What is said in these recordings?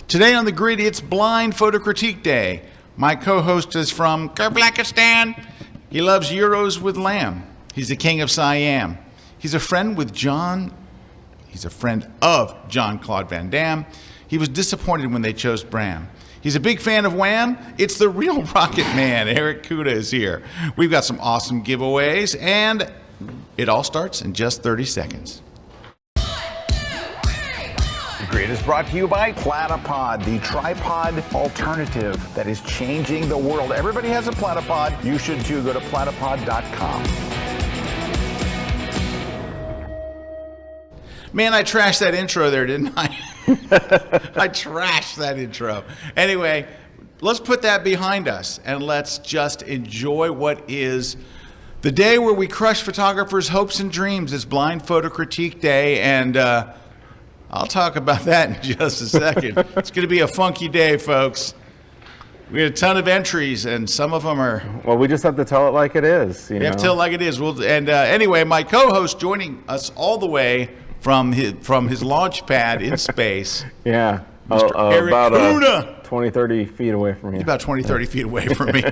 Today on the grid, it's Blind Photo Critique Day. My co-host is from Kazakhstan. He loves gyros with lamb. He's the king of Siam. He's a friend of Jean-Claude Van Damme. He was disappointed when they chose Bram. He's a big fan of Wham. It's the real Rocket Man. Erik Kuna is here. We've got some awesome giveaways, and it all starts in just 30 seconds. The Grid is brought to you by Platypod, the tripod alternative that is changing the world. Everybody has a Platypod. You should too. Go to platypod.com. Man, I trashed that intro there, didn't I? I trashed that intro. Anyway, let's put that behind us and let's just enjoy what is the day where we crush photographers' hopes and dreams. It's Blind Photo Critique Day, and I'll talk about that in just a second. It's going to be a funky day, folks. We had a ton of entries, and some of them are... Well, we just have to tell it like it is. We have to tell it like it is. Anyway, my co-host joining us all the way from his launch pad in space. Yeah. Mr. Erik Kuna. 20, 30 feet away from you. He's about 20, 30 feet away from me.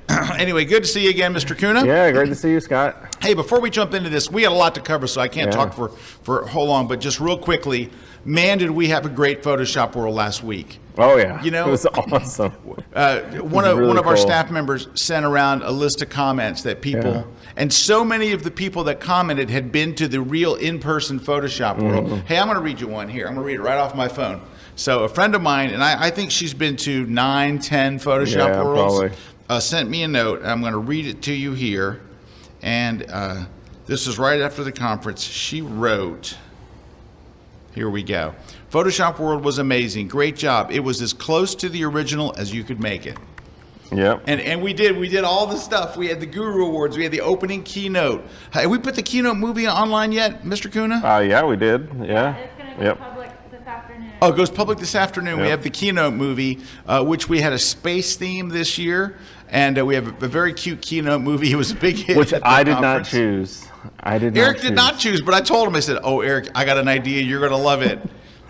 Anyway, good to see you again, Mr. Kuna. Yeah, great to see you, Scott. Hey, before we jump into this, we had a lot to cover, so I can't talk for a whole long, but just real quickly, man, did we have a great Photoshop World last week. Oh, yeah. You know, it was awesome. One of our staff members sent around a list of comments that people, and so many of the people that commented had been to the real in-person Photoshop World. Hey, I'm going to read you one here. I'm going to read it right off my phone. So a friend of mine, and I think she's been to 9, 10 Photoshop Worlds, sent me a note. I'm going to read it to you here. And this is right after the conference. She wrote, here we go. Photoshop World was amazing. Great job. It was as close to the original as you could make it. Yep. And we did all the stuff. We had the Guru Awards. We had the opening keynote. Have we put the keynote movie online yet, Mr. Kuna? Yeah, we did. Yeah. It's going to go public this afternoon. Oh, it goes public this afternoon. We have the keynote movie, which we had a space theme this year. And we have a very cute keynote movie. It was a big hit. Which I did not choose. Erik did not choose, but I told him, I said, oh, Erik, I got an idea. You're going to love it.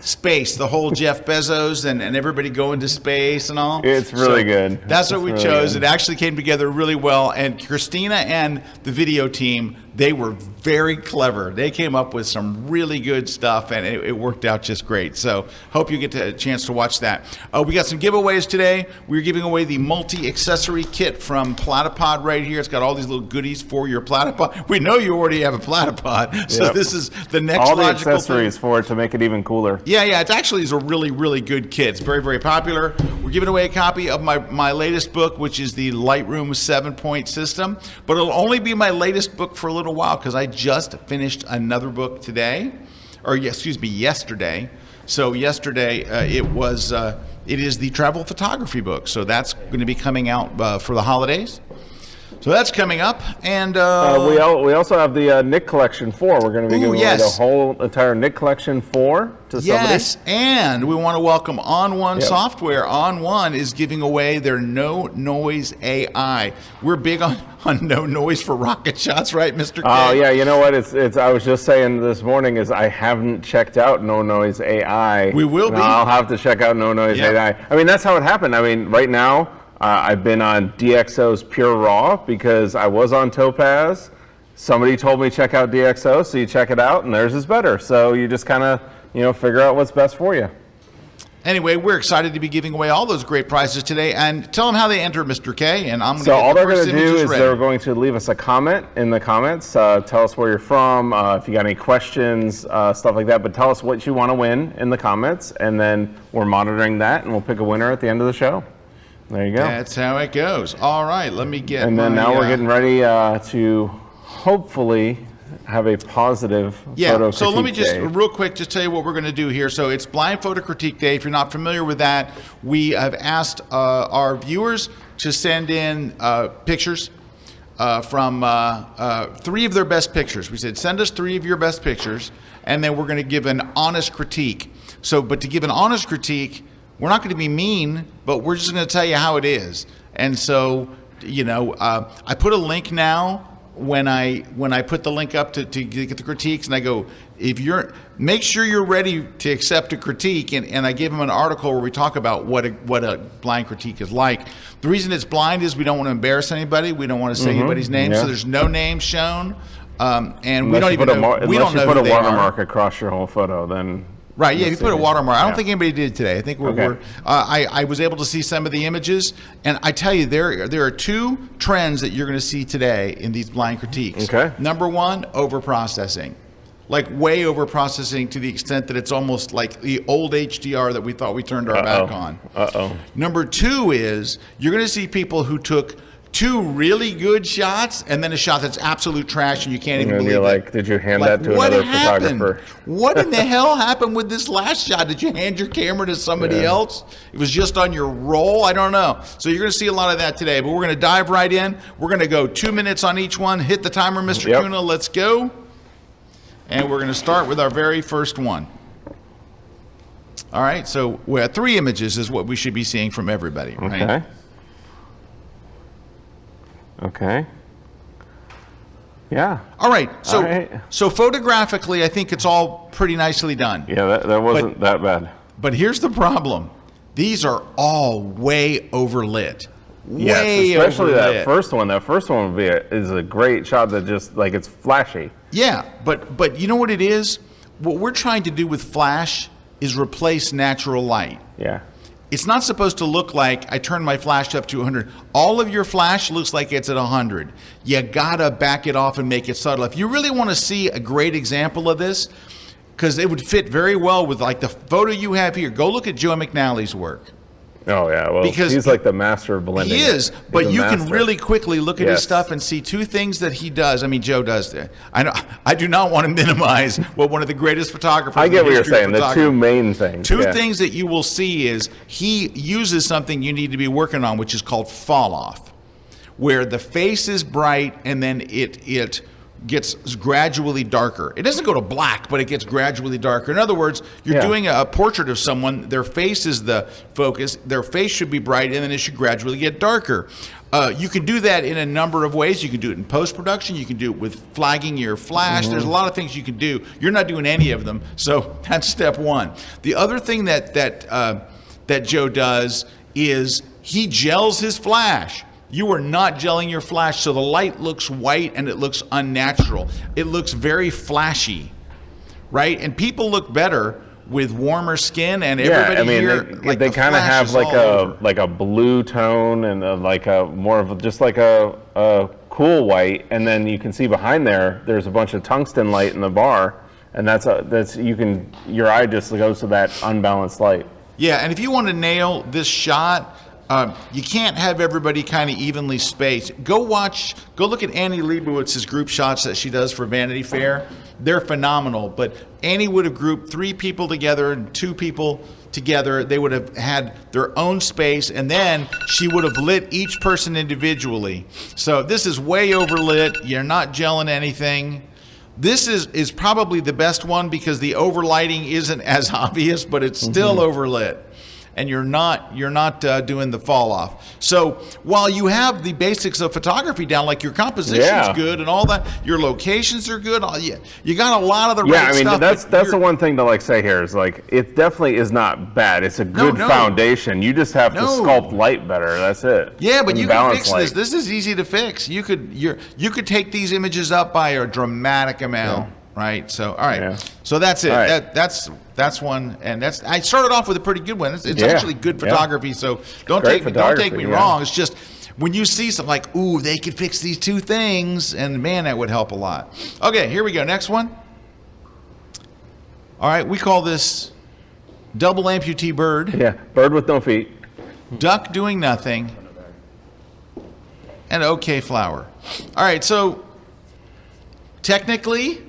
Space, the whole Jeff Bezos and everybody going to space and all. It's really good. That's what we chose. It actually came together really well. And Christina and the video team, they were very clever. They came up with some really good stuff, and it worked out just great. So hope you get a chance to watch that. We got some giveaways today. We're giving away the multi-accessory kit from Platypod right here. It's got all these little goodies for your Platypod. We know you already have a Platypod, so this is the next all the logical accessories thing for it to make it even cooler. Yeah, it actually is a really, really good kit. It's very, very popular. We're giving away a copy of my latest book, which is the Lightroom 7-point system. But it'll only be my latest book for a little while because I just finished another book today, yesterday. So yesterday it is the travel photography book. So that's going to be coming out for the holidays. So that's coming up, and we also have the Nick Collection 4. We're going to be giving away the whole entire Nick Collection 4 to somebody. Yes, and we want to welcome On1 Software. On1 is giving away their No Noise AI. We're big on no noise for rocket shots, right, Mr. K? Oh yeah, you know what? It's. I was just saying this morning is I haven't checked out No Noise AI. We will be. I'll have to check out No Noise AI. I mean, that's how it happened. I mean, right now. I've been on DxO's Pure Raw because I was on Topaz. Somebody told me check out DxO, so you check it out, and theirs is better. So you just kind of, figure out what's best for you. Anyway, we're excited to be giving away all those great prizes today, and tell them how they enter, Mr. K. And I'm going to. So all they're going to do is they're going to leave us a comment in the comments. Tell us where you're from, if you got any questions, stuff like that. But tell us what you want to win in the comments, and then we're monitoring that, and we'll pick a winner at the end of the show. There you go. That's how it goes. All right, let me get. And then now we're getting ready to hopefully have a positive photo critique so let me just day. real quick just tell you what we're going to do here. So it's Blind Photo Critique Day. If you're not familiar with that, we have asked our viewers to send in pictures from 3 of their best pictures. We said send us 3 of your best pictures, and then we're going to give an honest critique. But to give an honest critique, we're not going to be mean, but we're just going to tell you how it is. And so, I put a link now when I put the link up to get the critiques, and I go, make sure you're ready to accept a critique. And I gave him an article where we talk about what a blind critique is like. The reason it's blind is we don't want to embarrass anybody. We don't want to say anybody's name. So there's no name shown. And unless we don't even know. We don't know put who a they watermark are. across your whole photo, then. Right, yeah, if you put a watermark. I don't think anybody did today. I think Okay. I was able to see some of the images, and I tell you, there are two trends that you're going to see today in these blind critiques. Okay. Number one, over-processing. Like way over-processing to the extent that it's almost like the old HDR that we thought we turned our back on. Number two is you're going to see people who took two really good shots and then a shot that's absolute trash and you can't even believe you're it. like, did you hand that to another photographer? What in the hell happened with this last shot? Did you hand your camera to somebody else? It was just on your roll? I don't know. So you're going to see a lot of that today, but we're going to dive right in. We're going to go 2 minutes on each one. Hit the timer, Mr. Kuna. Let's go. And we're going to start with our very first one. All right, so we have 3 images is what we should be seeing from everybody, right? Okay. Yeah. All right. So photographically, I think it's all pretty nicely done. Yeah, that wasn't that bad. But here's the problem. These are all way overlit. Yes, especially that first one. That first one is a great shot that just like it's flashy. Yeah, but you know what it is? What we're trying to do with flash is replace natural light. Yeah. It's not supposed to look like I turn my flash up to 100. All of your flash looks like it's at 100. You gotta back it off and make it subtle. If you really want to see a great example of this, because it would fit very well with like the photo you have here, go look at Joe McNally's work. Oh yeah, well, because he's like the master of blending. He is, but you can really quickly look at his stuff and see 2 things that he does. I mean, Joe does that. I do not want to minimize what one of the greatest photographers. I get what you're saying. The 2 main things. 2 things that you will see is he uses something you need to be working on, which is called fall off, where the face is bright and then it gets gradually darker. It doesn't go to black, but it gets gradually darker. In other words, you're doing a portrait of someone, their face is the focus, their face should be bright, and then it should gradually get darker. You can do that in a number of ways. You can do it in post-production. You can do it with flagging your flash. There's a lot of things you can do. You're not doing any of them, so that's step 1. The other thing that Joe does is he gels his flash. You are not gelling your flash, so the light looks white and it looks unnatural. It looks very flashy, right? And people look better with warmer skin, and everybody here, they kind of have like a blue tone and like a more of just like a cool white, and then you can see behind there's a bunch of tungsten light in the bar, and your eye just goes to that unbalanced light. Yeah, and if you want to nail this shot, you can't have everybody kind of evenly spaced. Go look at Annie Leibowitz's group shots that she does for Vanity Fair. They're phenomenal, but Annie would have grouped 3 people together and 2 people together. They would have had their own space, and then she would have lit each person individually. So this is way overlit. You're not gelling anything. This is probably the best one because the overlighting isn't as obvious, but it's still overlit. And you're not doing the fall off. So while you have the basics of photography down, like your composition's good and all that, your locations are good. You got a lot of the right stuff. Yeah, I mean that's the one thing to say here is it definitely is not bad. It's a good foundation. You just have to sculpt light better. That's it. Yeah, but you can fix this. This is easy to fix. You could take these images up by a dramatic amount. Yeah. Right. So, all right. So that's it. Right. That's one, and I started off with a pretty good one. It's actually good photography. So don't take me wrong. It's just when you see something like, ooh, they could fix these 2 things, and man, that would help a lot. Okay, here we go. Next one. All right, we call this double amputee bird. Yeah, bird with no feet. Duck doing nothing. And okay flower. All right, so technically,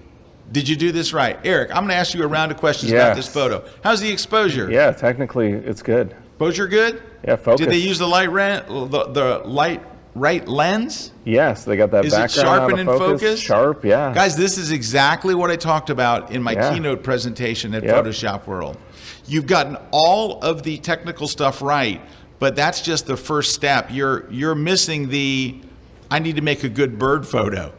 did you do this right? Eric, I'm going to ask you a round of questions about this photo. How's the exposure? Yeah, technically it's good. Exposure good? Yeah, focus. Did they use the light right lens? Yes, they got that background. Is it sharp and in focus? Sharp, yeah. Guys, this is exactly what I talked about in my keynote presentation at Photoshop World. You've gotten all of the technical stuff right, but that's just the first step. You're missing I need to make a good bird photo.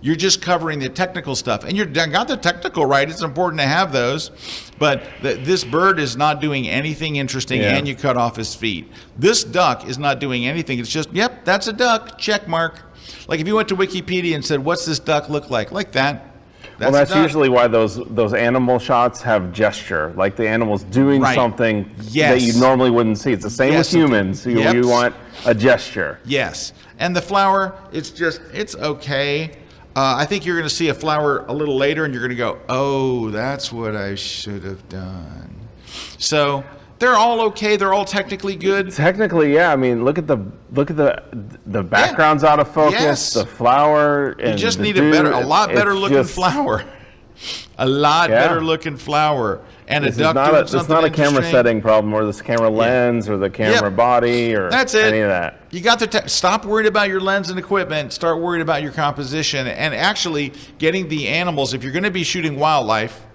You're just covering the technical stuff, and you got the technical right. It's important to have those, but this bird is not doing anything interesting, and you cut off his feet. This duck is not doing anything. It's just, yep, that's a duck, check mark. Like if you went to Wikipedia and said, what's this duck look like? Like that. That's usually why those animal shots have gesture, like the animal's doing something that you normally wouldn't see. It's the same with humans. You want a gesture. Yes, and the flower, it's okay. I think you're going to see a flower a little later, and you're going to go, oh, that's what I should have done. So they're all okay. They're all technically good. Technically, yeah. I mean, look at the background's out of focus. Yes. The flower. And you just need a lot better looking flower. A lot better looking flower. And a duck doing something It's not a camera setting problem, or this camera lens, or the camera body, or that's it. Any of that. You got to stop worried about your lens and equipment. Start worried about your composition, and actually getting the animals. If you're going to be shooting wildlife,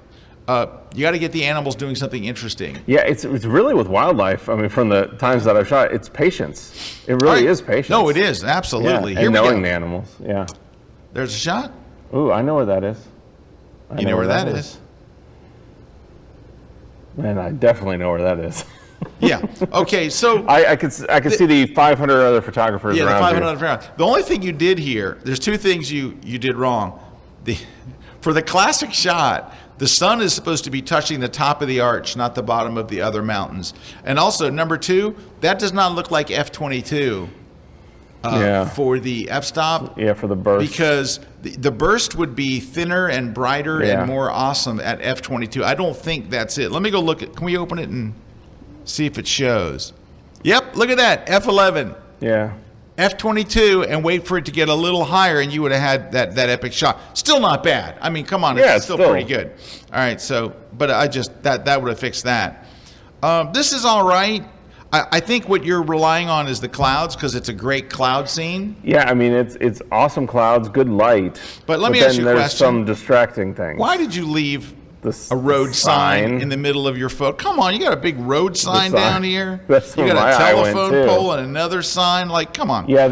you got to get the animals doing something interesting. Yeah, it's really with wildlife. I mean, from the times that I've shot, it's patience. It really is patience. No, it is absolutely. Yeah, and knowing the animals. Yeah. There's a shot. Ooh, I know where that is. You know where that is? Man, I definitely know where that is. Yeah. Okay. So I could see the 500 other photographers around. Yeah, the 500 other photographers. The only thing you did here, there's two things you did wrong. For the classic shot, the sun is supposed to be touching the top of the arch, not the bottom of the other mountains. And also, number two, that does not look like F-22 for the f-stop. Yeah, for the burst. Because the burst would be thinner and brighter and more awesome at F-22. I don't think that's it. Let me go look at. Can we open it and see if it shows? Yep, look at that, F-11. Yeah. F-22, and wait for it to get a little higher, and you would have had that epic shot. Still not bad. I mean, come on, it's still pretty good. All right, so, but I just, that would have fixed that. This is all right. I think what you're relying on is the clouds, because it's a great cloud scene. Yeah, I mean, it's awesome clouds, good light. But let me ask you a question. There's some distracting things. Why did you leave a road sign in the middle of your photo? Come on, you got a big road sign down here. You got a telephone pole and another sign. Like, come on. Yeah,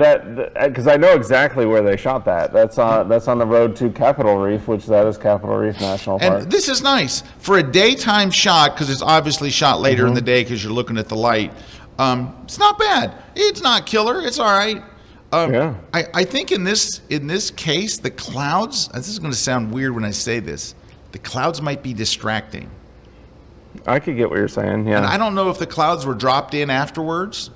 because I know exactly where they shot that. That's on the road to Capitol Reef, which that is Capitol Reef National Park. And this is nice for a daytime shot, because it's obviously shot later in the day because you're looking at the light. It's not bad. It's not killer. It's all right. I think in this case, the clouds. This is going to sound weird when I say this. The clouds might be distracting. I could get what you're saying, yeah. And I don't know if the clouds were dropped in afterwards.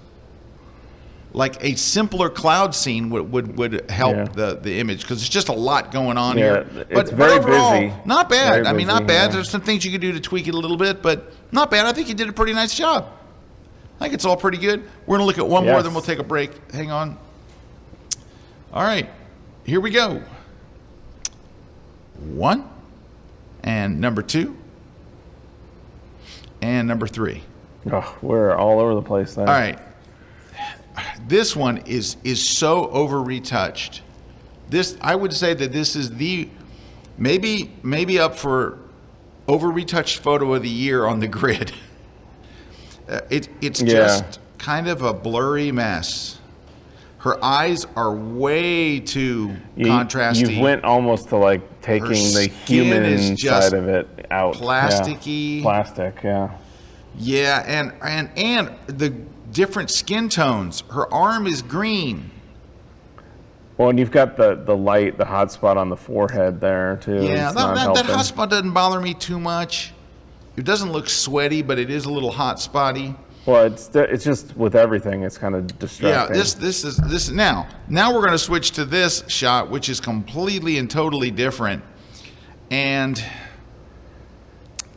Like a simpler cloud scene would help the image, because it's just a lot going on here. But very overall, busy. Not bad. Very not busy, bad. There's some things you could do to tweak it a little bit, but not bad. I think you did a pretty nice job. I think it's all pretty good. We're going to look at one more, then we'll take a break. Hang on. All right. Here we go. 1. And number 2, and number 3. Oh, we're all over the place there. All right. This one is so over retouched. I would say that this is the maybe up for over retouched photo of the year on the grid. It's just kind of a blurry mess. Her eyes are way too contrasty. You went almost to like taking the human side of it out. Plasticky. Yeah. Plastic, yeah. Yeah, and the different skin tones. Her arm is green. Well, and you've got the light, the hot spot on the forehead there too. Yeah, that hot spot doesn't bother me too much. It doesn't look sweaty, but it is a little hot spotty. Well, it's just with everything, it's kind of distracting. Yeah, this is now we're going to switch to this shot, which is completely and totally different, and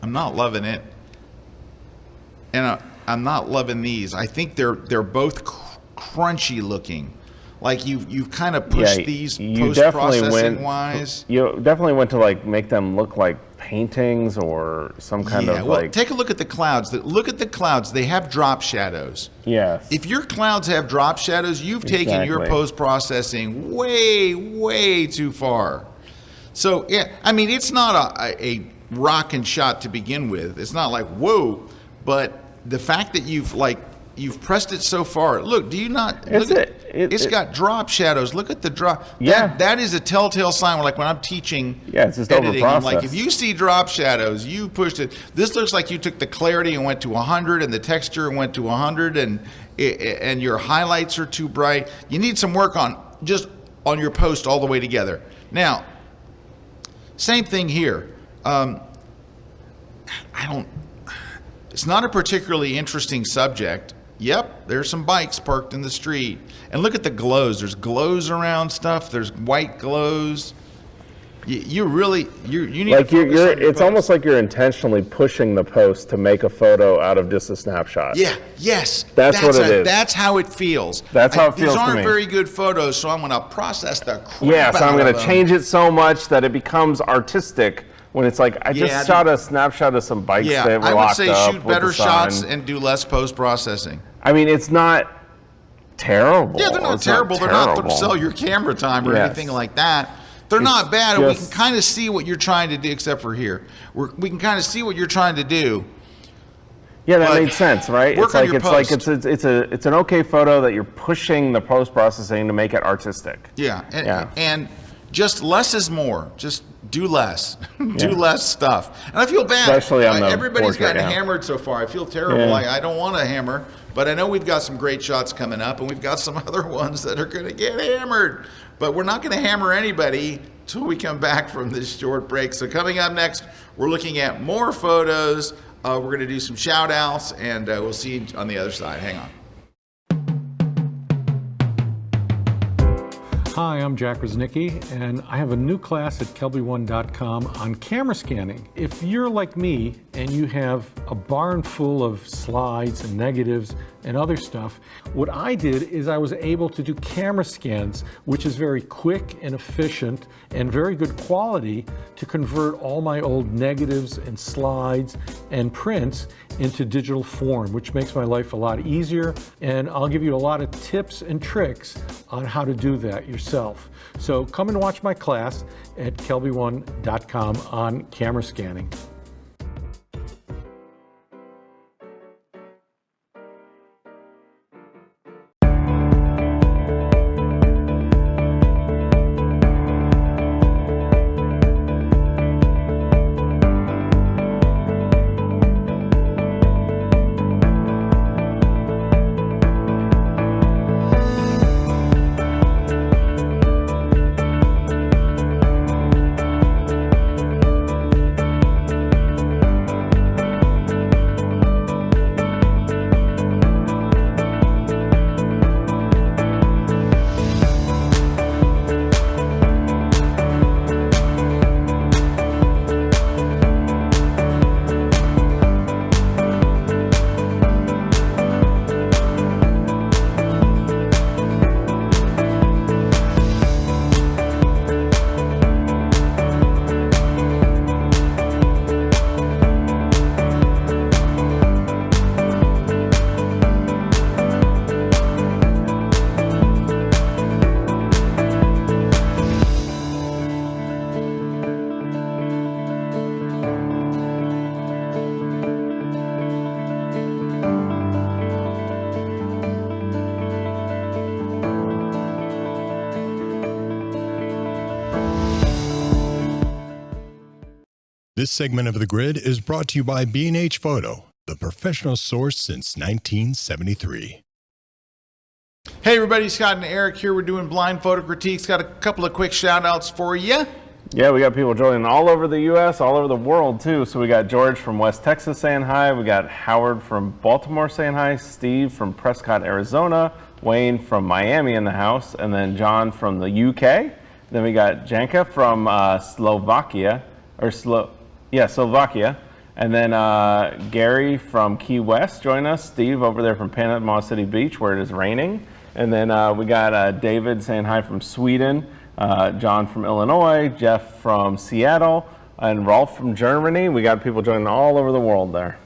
I'm not loving it, and I'm not loving these. I think they're both crunchy looking. Like you've kind of pushed these post-processing wise. You definitely went to like make them look like paintings or some kind of like. Take a look at the clouds. Look at the clouds. They have drop shadows. Yes. If your clouds have drop shadows, you've taken your post-processing way too far. So yeah, I mean, it's not a rockin' shot to begin with. It's not like whoa, but the fact that you've like you've pressed it so far. Look, do you not? It's got drop shadows. Look at the drop. Yeah. That is a telltale sign. Like when I'm teaching it's just editing, I'm like, overprocessed. if you see drop shadows, you pushed it. This looks like you took the clarity and went to 100 and the texture and went to 100 and your highlights are too bright. You need some work on your post all the way together. Now, same thing here. It's not a particularly interesting subject. Yep, there's some bikes parked in the street. And look at the glows. There's glows around stuff. There's white glows. You need like to focus on your it's post. almost like you're intentionally pushing the post to make a photo out of just a snapshot. Yeah, yes. That's what it is. That's how it feels. That's how it feels These to aren't me. very good photos, so I'm going to process the crap So I'm out going of to them. change it so much that it becomes artistic. When it's like, I just shot a snapshot of some bikes that were I would locked say up shoot with better the sign. shots and do less post-processing. I mean, it's not terrible. Yeah, they're not It's terrible. They're not to terrible. sell your camera time or Yes. anything like that. They're not bad, and we can just- kind of see what you're trying to do, except for here. We can kind of see what you're trying to do. Yeah, that But made sense, right? work on your post. It's an okay photo that you're pushing the post processing to make it artistic. Yeah, Yeah. and just less is more. Just do less. Do less stuff. And I feel bad. Especially on the everybody's portrait, gotten yeah. hammered so far. I feel terrible. Yeah. I don't want to hammer, but I know we've got some great shots coming up, and we've got some other ones that are going to get hammered. But we're not going to hammer anybody till we come back from this short break. So coming up next, we're looking at more photos. We're going to do some shout outs, and we'll see you on the other side. Hang on. Hi, I'm Jack Rosnicki, and I have a new class at kelby1.com on camera scanning. If you're like me and you have a barn full of slides and negatives and other stuff, what I did is I was able to do camera scans, which is very quick and efficient and very good quality, to convert all my old negatives and slides and prints into digital form, which makes my life a lot easier. And I'll give you a lot of tips and tricks on how to do that yourself. So come and watch my class at kelby1.com on camera scanning. This segment of The Grid is brought to you by B&H Photo, the professional source since 1973. Hey everybody, Scott and Eric here. We're doing blind photo critiques. Got a couple of quick shout outs for you. Yeah, we got people joining all over the U.S., all over the world, too. So we got George from West Texas saying hi. We got Howard from Baltimore saying hi. Steve from Prescott, Arizona. Wayne from Miami in the house. And then John from the U.K. Then we got Janka from Slovakia. Slovakia. And then Gary from Key West joined us. Steve over there from Panama City Beach, where it is raining. And then we got David saying hi from Sweden. John from Illinois, Jeff from Seattle, and Rolf from Germany. We got people joining all over the world there.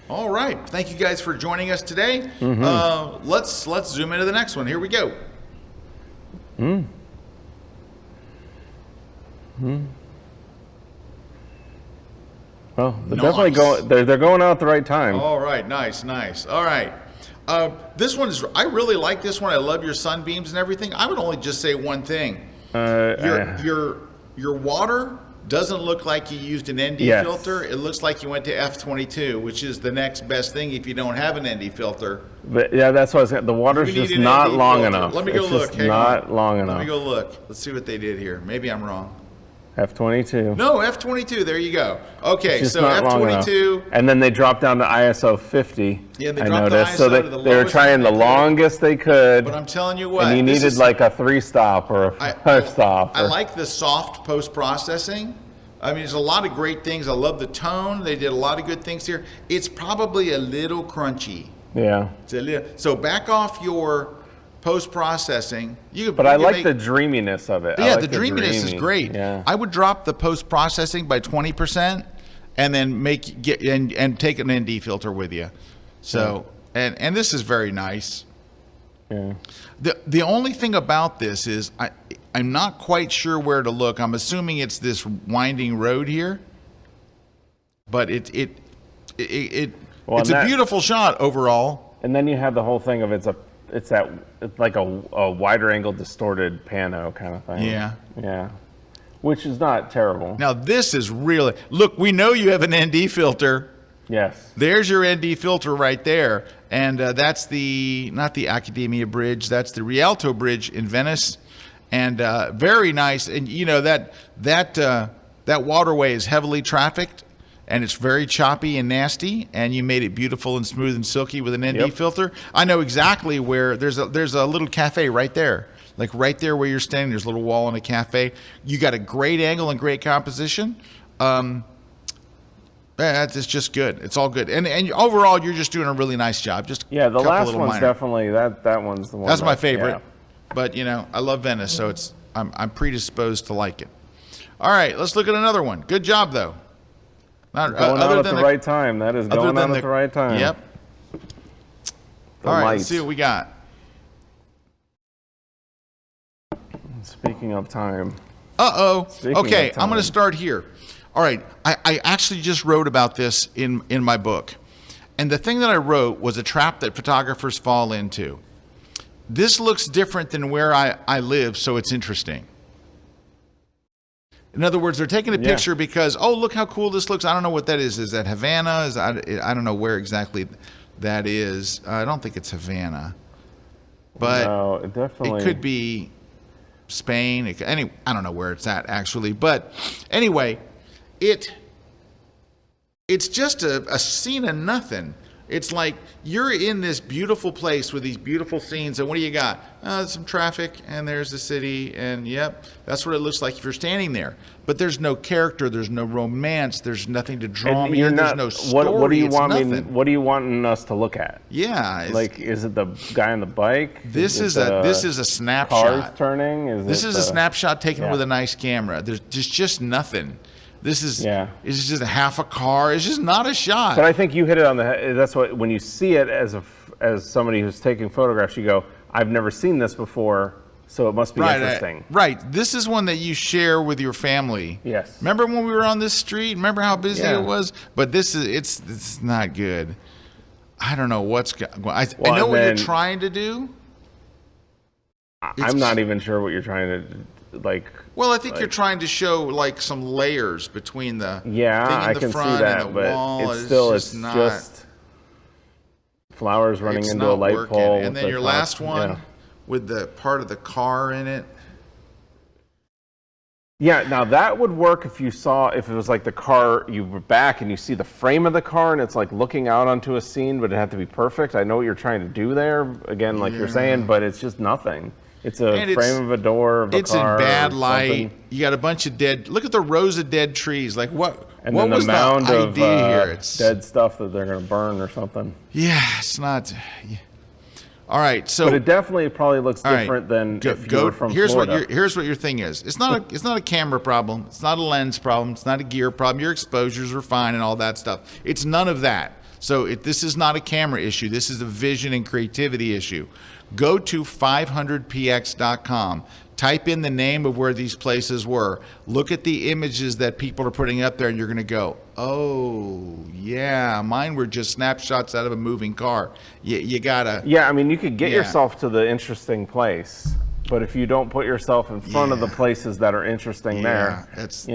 All right. Thank you guys for joining us today. Let's zoom into the next one. Here we go. Well, they're Nice. definitely going. They're going out at the right time. All right. Nice. All right. This one is, I really like this one. I love your sunbeams and everything. I would only just say one thing. Your water doesn't look like you used an ND filter. It looks like you went to F22, which is the next best thing if you don't have an ND filter. But yeah, that's what I was saying. The water's just not long enough. Let me go look. Not long enough. Let me go look. Let's see what they did here. Maybe I'm wrong. F22. No, F22. There you go. Okay, so F22. And then they dropped down to ISO 50. Yeah, they dropped the ISO so to the they were trying the longest they could. But I'm telling you what. And you needed like a 3-stop or a 5-stop. I like the soft post-processing. I mean, there's a lot of great things. I love the tone. They did a lot of good things here. It's probably a little crunchy. Yeah. So back off your post-processing. But I like the dreaminess of it. Yeah, the dreaminess is great. Yeah. I would drop the post-processing by 20% and then and take an ND filter with you. So and this is very nice. Yeah. The only thing about this is I'm not quite sure where to look. I'm assuming it's this winding road here. But it's a beautiful shot overall. And then you have the whole thing of it's like a wider angle distorted pano kind of thing. Yeah. Yeah. Which is not terrible. Now this is really, look, we know you have an ND filter. Yes. There's your ND filter right there. And that's not the Academia Bridge, that's the Rialto Bridge in Venice. And very nice. And you know, that waterway is heavily trafficked. And it's very choppy and nasty, and you made it beautiful and smooth and silky with an ND filter. I know exactly where there's a little cafe right there. Like right there where you're standing, there's a little wall and a cafe. You got a great angle and great composition. It's just good. It's all good. And overall, you're just doing a really nice job. Just the last one's definitely that one's the one. That's my favorite. Yeah. But you know, I love Venice, so I'm predisposed to like it. All right, let's look at another one. Good job though. Going on at the right time. That is going on at the right time. Yep. All right, let's see what we got. Speaking of time. Okay, I'm going to start here. All right, I actually just wrote about this in my book. And the thing that I wrote was a trap that photographers fall into. This looks different than where I live, so it's interesting. In other words, they're taking a picture because, oh, look how cool this looks. I don't know what that is. Is that Havana? I don't know where exactly that is. I don't think it's Havana. But no, it could be Spain. I don't know where it's at, actually. But anyway, it's just a scene of nothing. It's like you're in this beautiful place with these beautiful scenes, and what do you got? Some traffic, and there's the city, and yep, that's what it looks like if you're standing there. But there's no character, there's no romance, there's nothing to draw me in, there's no story. What do you want me? What do you want us to look at? Yeah, like is it the guy on the bike? This is a snapshot. Cars turning. This is a snapshot taken with a nice camera. There's just nothing. This is it's just a half a car. It's just not a shot. But I think you hit it on the head. That's what, when you see it as somebody who's taking photographs, you go, I've never seen this before, so it must be interesting. Right. This is one that you share with your family. Yes. Remember when we were on this street? Remember how busy it was? But this is it's not good. I don't know what's going on. I know what you're trying to do. I'm not even sure what you're trying to like. Well, I think you're trying to show like some layers between the thing in the front and the wall. It's just flowers running into a light pole. And then your last one with the part of the car in it. Yeah, now that would work if it was like the car, you were back and you see the frame of the car and it's like looking out onto a scene, but it'd have to be perfect. I know what you're trying to do there, again, like you're saying, but it's just nothing. It's a frame of a door of a car. It's in bad light. You got a bunch of look at the rows of dead trees. Like what was the mound of here? It's dead stuff that they're going to burn or something. Yeah, it's not. Yeah. All right, so. But it definitely probably looks different than if you were from Florida. Here's what your thing is. It's not a camera problem. It's not a lens problem. It's not a gear problem. Your exposures are fine and all that stuff. It's none of that. So this is not a camera issue. This is a vision and creativity issue. Go to 500px.com. Type in the name of where these places were. Look at the images that people are putting up there, and you're going to go, Oh, yeah. Mine were just snapshots out of a moving car. You gotta. Yeah, I mean, you could get Yeah. yourself to the interesting place, but if you don't put yourself in front of the Yeah. places that are interesting there, that's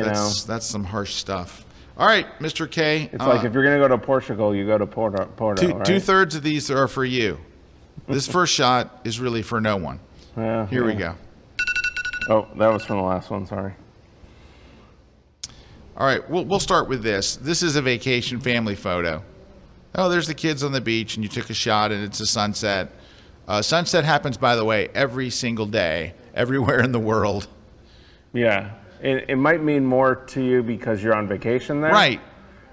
some harsh stuff. All right, Mr. K. it's like if you're going to go to Portugal, you go to Porto, right? 2/3 of these are for you. This first shot is really for no one. Here we go. Oh, that was from the last one. Sorry. All right, we'll start with this. This is a vacation family photo. Oh, there's the kids on the beach, and you took a shot, and it's a sunset. Sunset happens, by the way, every single day, everywhere in the world. Yeah, it might mean more to you because you're on vacation there. Right.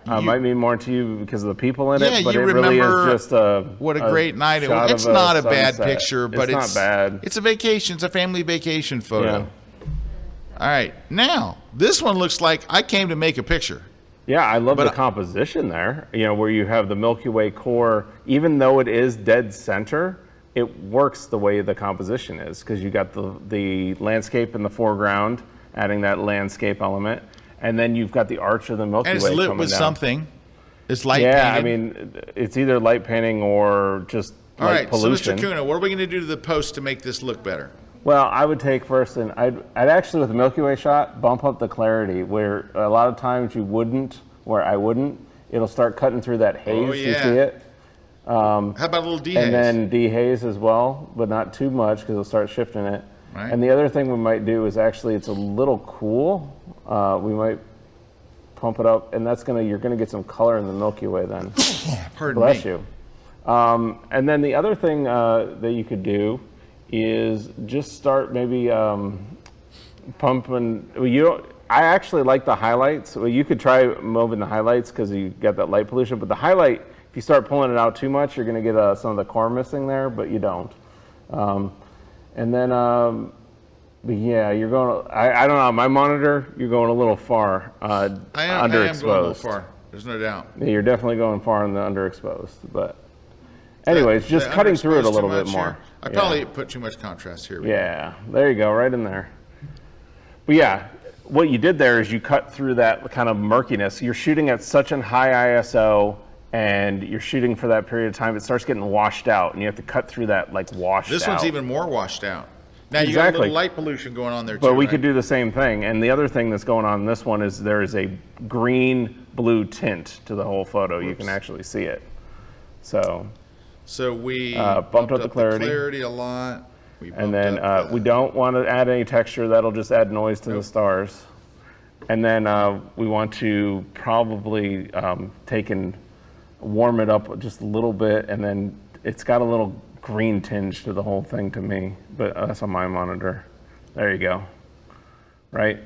It might mean more to you because of the people in Yeah, it, but you it really remember is just a what a great night it shot was. It's of not a bad sunset. picture, but it's not bad. It's a vacation. It's a family vacation photo. Yeah. All right, now this one looks like I came to make a picture. Yeah, I love But the composition there. You know, where you have the Milky Way core, even though it is dead center, it works the way the composition is because you got the landscape in the foreground, adding that landscape element, and then you've got the arch of the Milky And Way it's lit coming with down. something. It's light Yeah, painted. I mean, it's either light painting or just All light right, pollution. so Mr. Kuna, what are we going to do to the post to make this look better? Well, I would take first, and I'd actually, with the Milky Way shot, bump up the clarity, where a lot of times you wouldn't, where I wouldn't. It'll start cutting through that haze. Oh, You yeah. see it? How about a little dehaze? And then dehaze as well, but not too much because it'll start shifting it. Right. And the other thing we might do is actually, it's a little cool. We might pump it up, and you're gonna get some color in the Milky Way then. Pardon Bless me. you. And then the other thing that you could do is just start maybe pumping. I actually like the highlights. Well, you could try moving the highlights because you get that light pollution. But the highlight, if you start pulling it out too much, you're going to get some of the core missing there, but you don't. And then, but yeah, you're going. I don't know. My monitor, you're going a little far. I am going a little far. There's no doubt. Yeah, you're definitely going far in the underexposed, but anyways, just The cutting through it a underexposed little too bit much more. here. I probably put too much contrast here. Yeah, there you go, right in there. But yeah, what you did there is you cut through that kind of murkiness. You're shooting at such a high ISO, and you're shooting for that period of time, it starts getting washed out, and you have to cut through that washed out. This one's even more washed out. Now you got a little light pollution going on there too. But we right? could do the same thing. And the other thing that's going on in this one is there is a green-blue tint to the whole photo. You can actually see it. So we bumped up the clarity a lot. And then we don't want to add any texture. That'll just add noise to the stars. And then we want to probably take and warm it up just a little bit. And then it's got a little green tinge to the whole thing to me. But that's on my monitor. There you go. Right?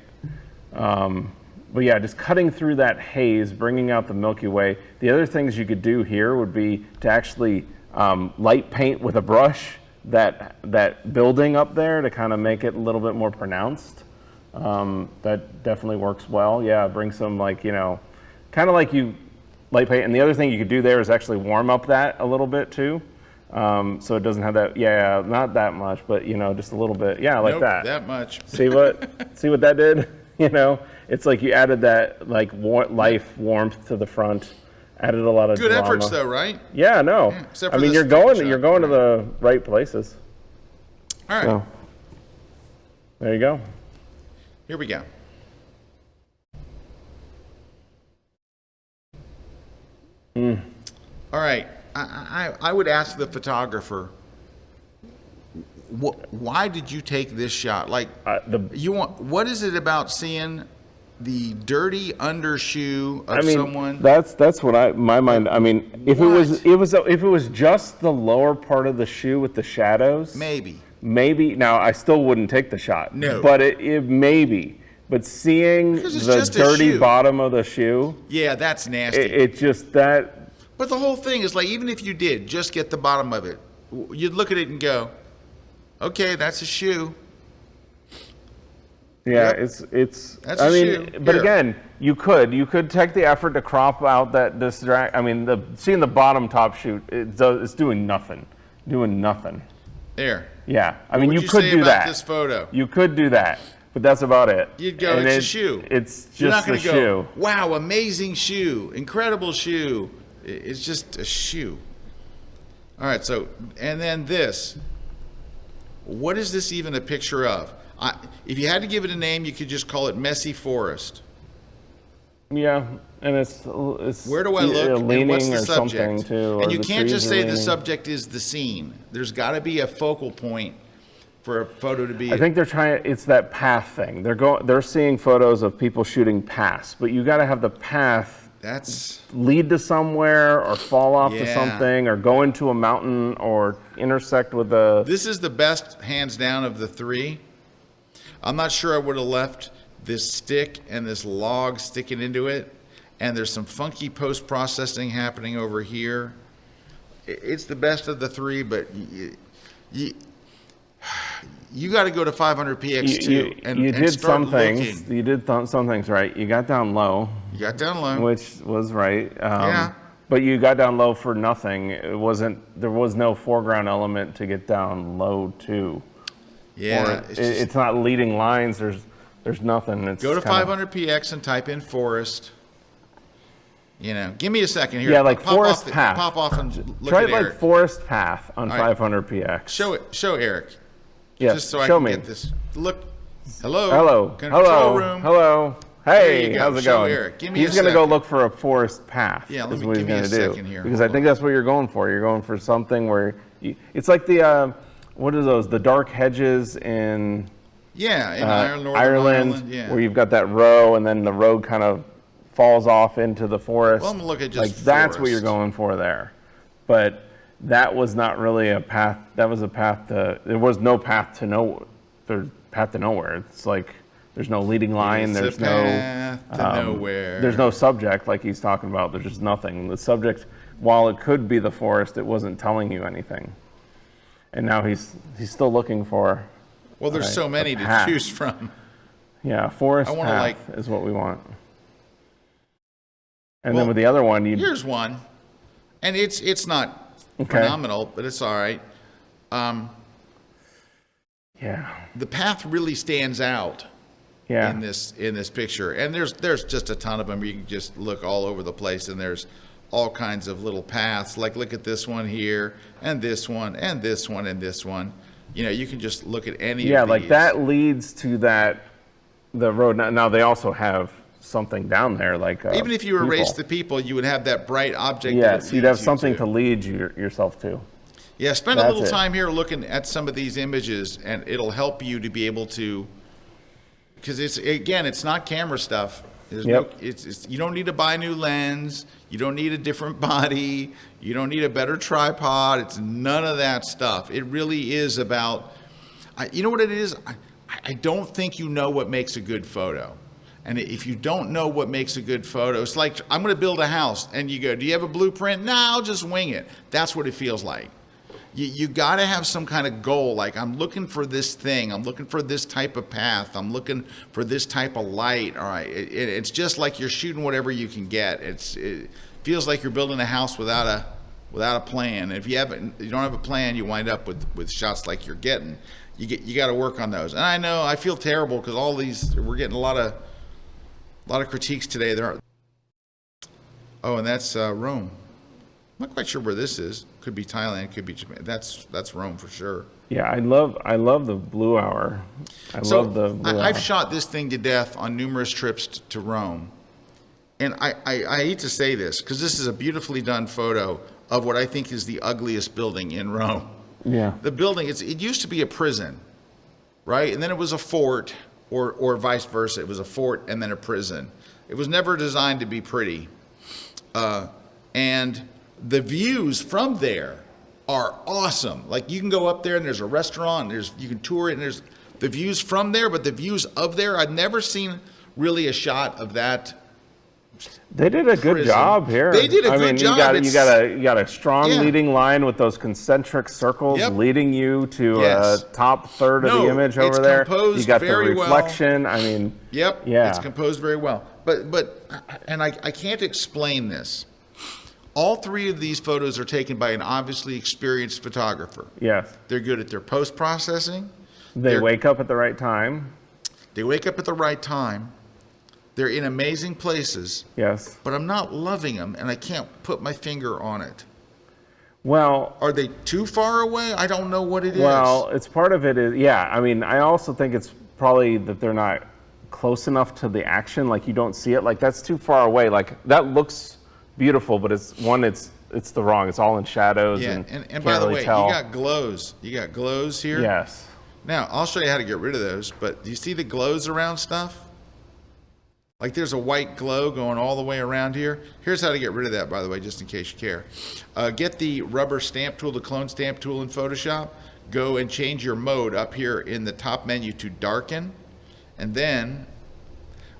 But yeah, just cutting through that haze, bringing out the Milky Way. The other things you could do here would be to actually light paint with a brush that building up there to kind of make it a little bit more pronounced. That definitely works well. Yeah, bring some kind of like you light paint. And the other thing you could do there is actually warm up that a little bit too. So it doesn't have that, not that much, but just a little bit. Yeah, like that. That much. See what that did? It's like you added that life warmth to the front. Added a lot of good drama. efforts though, right? Yeah, no. Yeah, except I for mean, this you're going to the right places. All right. So, there you go. Here we go. All right. I would ask the photographer, why did you take this shot? What is it about seeing the dirty undershoe of someone? That's what my mind. I mean, if it was just the lower part of the shoe with the shadows, maybe. Now I still wouldn't take the shot. No. But it maybe. But seeing the dirty bottom of the shoe, yeah, that's nasty. It just that. But the whole thing is even if you did just get the bottom of it, you'd look at it and go, okay, that's a shoe. Yeah, Yep. it's. That's I a mean, shoe. but Here. again, you could take the effort to crop out that distract. I mean, seeing the bottom top shoot, it's doing nothing. Doing nothing. There. Yeah, I mean, What'd you could say do about that. this photo? You could do that, but that's about it. You'd go, And it's a shoe. It's You're not just a going to go, shoe. wow, amazing shoe, incredible shoe. It's just a shoe. All right, so, and then this. What is this even a picture of? If you had to give it a name, you could just call it Messy Forest. Yeah, and it's Where do I look? And what's the subject? And you can't just say the subject is the scene. There's got to be a focal point for a photo to be. I think they're trying. It's that path thing. They're seeing photos of people shooting past, but you got to have the path. That's lead to somewhere, or fall off to something, or go into a mountain, or intersect with a. This is the best, hands down, of the three. I'm not sure I would have left this stick and this log sticking into it, and there's some funky post-processing happening over here. It's the best of the three, but you got to go to 500px too. You did some things. You did some things right. You got down low. You got down low, which was right. Yeah. But you got down low for nothing. It wasn't. There was no foreground element to get down low to. Yeah. It's not leading lines. There's nothing. It's go to 500px and type in forest. You know, give me a second here. Yeah, like forest path. Pop off and look Try at Erik. like forest path on 500px. Show Erik. Yes, just so I show can me. get this. Look. Hello. Hello. Control Hello. room. Hello. Hey, go. how's it Show going? Erik. Give me He's a going to go second. look for a forest path. Yeah, is what he's give me a gonna second do. here. Because Hold I think that's what you're going for. You're going for something where it's like the what are those? The dark hedges in Ireland, Ireland, yeah. where you've got that row, and then the road kind of falls off into the forest. Well, I'm gonna look at just like that's what forest. you're going for there, but that was not really a path. That was a path to. There was no path to nowhere. It's like there's no leading line. It's There's a path to nowhere. There's no subject like he's talking about. There's just nothing. The subject, while it could be the forest, it wasn't telling you anything. And now he's still looking for. Well, there's so many to choose from. Yeah, forest path is what we want. And then with the other one, here's one, and it's not phenomenal, but it's all right. The path really stands out. Yeah. In this picture, and there's just a ton of them. You can just look all over the place, and there's all kinds of little paths. Like look at this one here, and this one, and this one, and this one. You know, you can just look at any. Yeah, of like these. that leads to the road. Now they also have something down there, like even if you erase the people, you would have that bright object. Yes, you'd have something to lead yourself to. Yeah, spend a little time here looking at some of these images, and it'll help you to be able to. Because it's not camera stuff. There's you don't need to buy a new lens. You don't need a different body. You don't need a better tripod. It's none of that stuff. It really is about, you know what it is? I don't think you know what makes a good photo. And if you don't know what makes a good photo, it's like, I'm going to build a house. And you go, do you have a blueprint? No, I'll just wing it. That's what it feels like. You got to have some kind of goal. Like, I'm looking for this thing. I'm looking for this type of path. I'm looking for this type of light. All right. It's just like you're shooting whatever you can get. It feels like you're building a house without a plan. If you don't have a plan, you wind up with shots like you're getting. You got to work on those. And I know I feel terrible because we're getting a lot of critiques today. And that's Rome. I'm not quite sure where this is. Could be Thailand, could be Japan. That's Rome for sure. Yeah, I love the Blue Hour. I've shot this thing to death on numerous trips to Rome. And I hate to say this because this is a beautifully done photo of what I think is the ugliest building in Rome. Yeah. The building, it used to be a prison, right? And then it was a fort, or vice versa. It was a fort and then a prison. It was never designed to be pretty. And the views from there are awesome. Like you can go up there and there's a restaurant, and you can tour it, and there's the views from there, but the views of there, I've never seen really a shot of that. They did a good job here. They did a good job. You got a strong leading line with those concentric circles leading you to a top third of the image over there. You got the reflection. Well. I mean, it's composed very well. But I can't explain this. All three of these photos are taken by an obviously experienced photographer. Yes. They're good at their post-processing. They wake up at the right time. They wake up at the right time. They're in amazing places. Yes. But I'm not loving them, and I can't put my finger on it. Well, are they too far away? I don't know what it is. Well, it's part of it is, yeah. I mean, I also think it's probably that they're not close enough to the action. Like you don't see it. Like that's too far away. Like that looks beautiful, but it's the wrong. It's all in shadows. Yeah, and by the really way, tell. you got glows. You got glows here. Yes. Now I'll show you how to get rid of those. But do you see the glows around stuff? Like there's a white glow going all the way around here. Here's how to get rid of that, by the way, just in case you care. Get the rubber stamp tool, the clone stamp tool in Photoshop. Go and change your mode up here in the top menu to darken. And then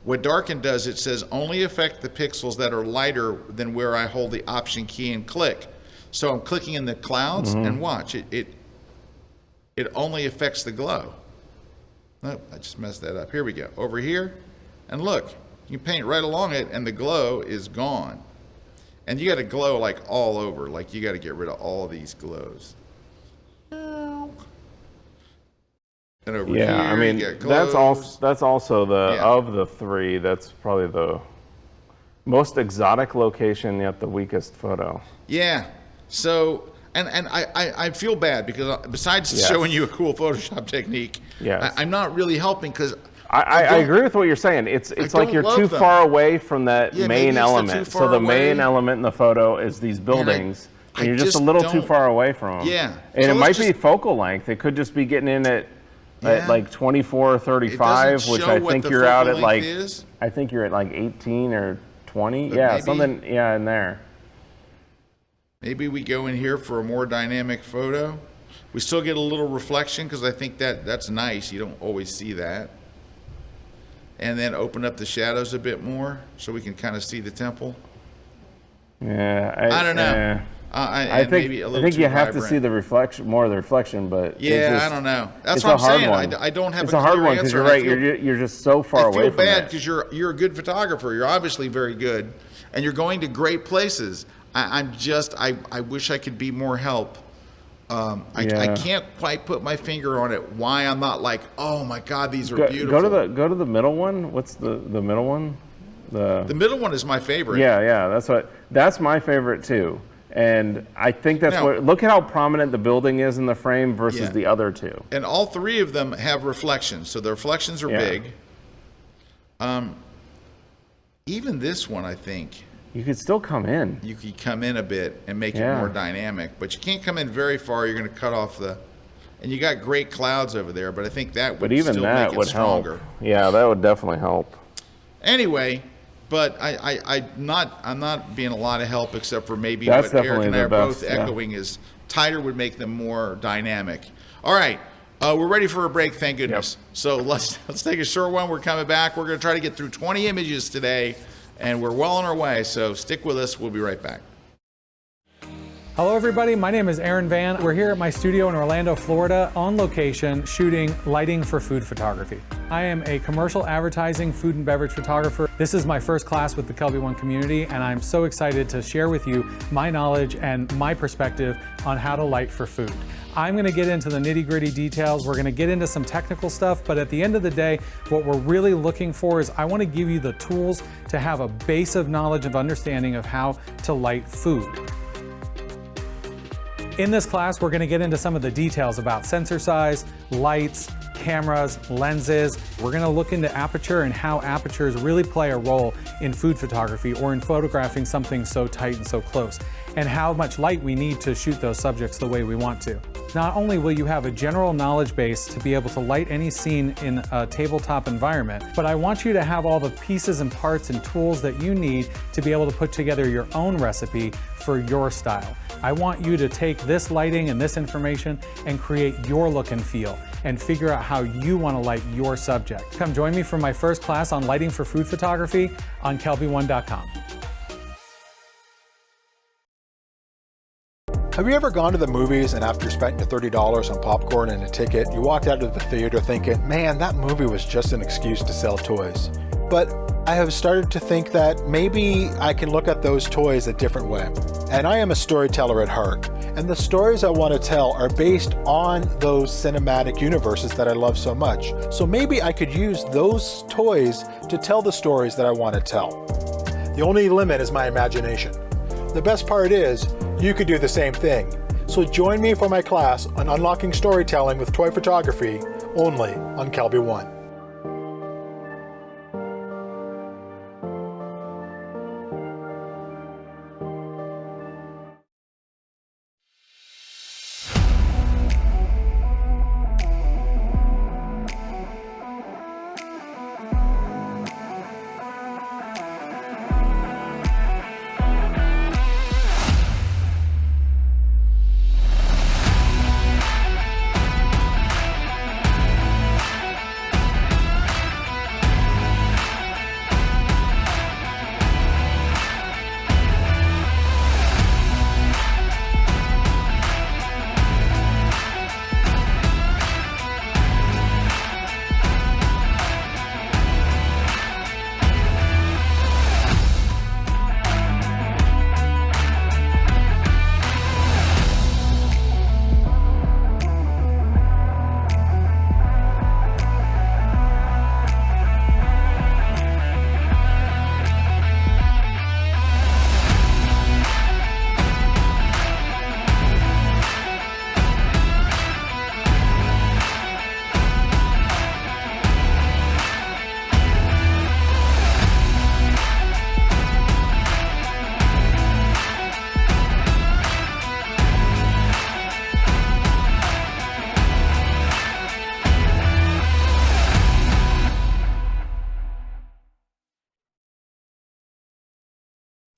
what darken does, it says only affect the pixels that are lighter than where I hold the option key and click. So I'm clicking in the clouds and watch. It only affects the glow. Oh, I just messed that up. Here we go. Over here. And look. You paint right along it, and the glow is gone. And you got to glow like all over. Like you got to get rid of all these glows. And over here, I mean, you got that's also the of the three. That's probably the most exotic location yet the weakest photo. Yeah. So, and I feel bad because besides showing you a cool Photoshop technique, I'm not really helping because. I agree with what you're saying. It's like you're too far away from that main element. So the main element in the photo is these buildings, and you're just a little too far away from them. Yeah. And it might be focal length. It could just be getting in at like 24 or 35, which I think you're out at like, I think you're at like 18 or 20. But maybe, something, in there. Maybe we go in here for a more dynamic photo. We still get a little reflection because I think that's nice. You don't always see that. And then open up the shadows a bit more so we can kind of see the temple. Yeah, I don't know. I think maybe you have to see the reflection, more of the reflection, but I don't know. That's what I'm saying. I don't have a hard one because you're right. You're just so far away from it. I feel bad because you're a good photographer. You're obviously very good, and you're going to great places. I wish I could be more help. I can't quite put my finger on it. Why I'm not like, oh my God, these are beautiful. Go to the middle one. What's the middle one? The middle one is my favorite. Yeah. That's my favorite too. And I think that's look at how prominent the building is in the frame versus the other two. And all three of them have reflections, so the reflections are big. Even this one, I think. You could still come in. You could come in a bit and make it more dynamic, but you can't come in very far. You're going to cut off and you got great clouds over there, but I think that would still make it stronger. Help. Yeah, that would definitely help. Anyway, but I'm not being a lot of help except for maybe what Erik and I are both echoing is tighter would make them more dynamic. All right. We're ready for a break, thank goodness. So let's take a short one. We're coming back. We're going to try to get through 20 images today. And we're well on our way, so stick with us. We'll be right back. Hello everybody, my name is Aaron Van. We're here at my studio in Orlando, Florida, on location shooting lighting for food photography. I am a commercial advertising food and beverage photographer. This is my first class with the Kelby One community, and I'm so excited to share with you my knowledge and my perspective on how to light for food. I'm going to get into the nitty-gritty details. We're going to get into some technical stuff, but at the end of the day, what we're really looking for is I want to give you the tools to have a base of knowledge of understanding of how to light food. In this class, we're going to get into some of the details about sensor size, lights, cameras, lenses. We're going to look into aperture and how apertures really play a role in food photography or in photographing something so tight and so close, and how much light we need to shoot those subjects the way we want to. Not only will you have a general knowledge base to be able to light any scene in a tabletop environment, but I want you to have all the pieces and parts and tools that you need to be able to put together your own recipe for your style. I want you to take this lighting and this information and create your look and feel and figure out how you want to light your subject. Come join me for my first class on lighting for food photography on kelby1.com. Have you ever gone to the movies and after spending your $30 on popcorn and a ticket, you walked out of the theater thinking, man, that movie was just an excuse to sell toys? But I have started to think that maybe I can look at those toys a different way. And I am a storyteller at heart. And the stories I want to tell are based on those cinematic universes that I love so much. So maybe I could use those toys to tell the stories that I want to tell. The only limit is my imagination. The best part is, you could do the same thing. So join me for my class on unlocking storytelling with toy photography, only on Kelby One.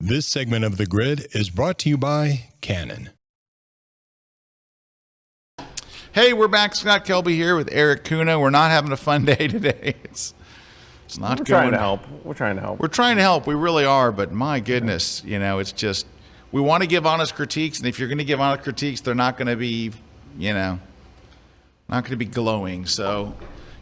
This segment of The Grid is brought to you by Canon. Hey, we're back. Scott Kelby here with Erik Kuna. We're not having a fun day today. It's not We're going. trying to help. We're trying to help. We're trying to help. We really are. But my goodness, it's just, we want to give honest critiques. And if you're going to give honest critiques, they're not going to be, not going to be glowing. So,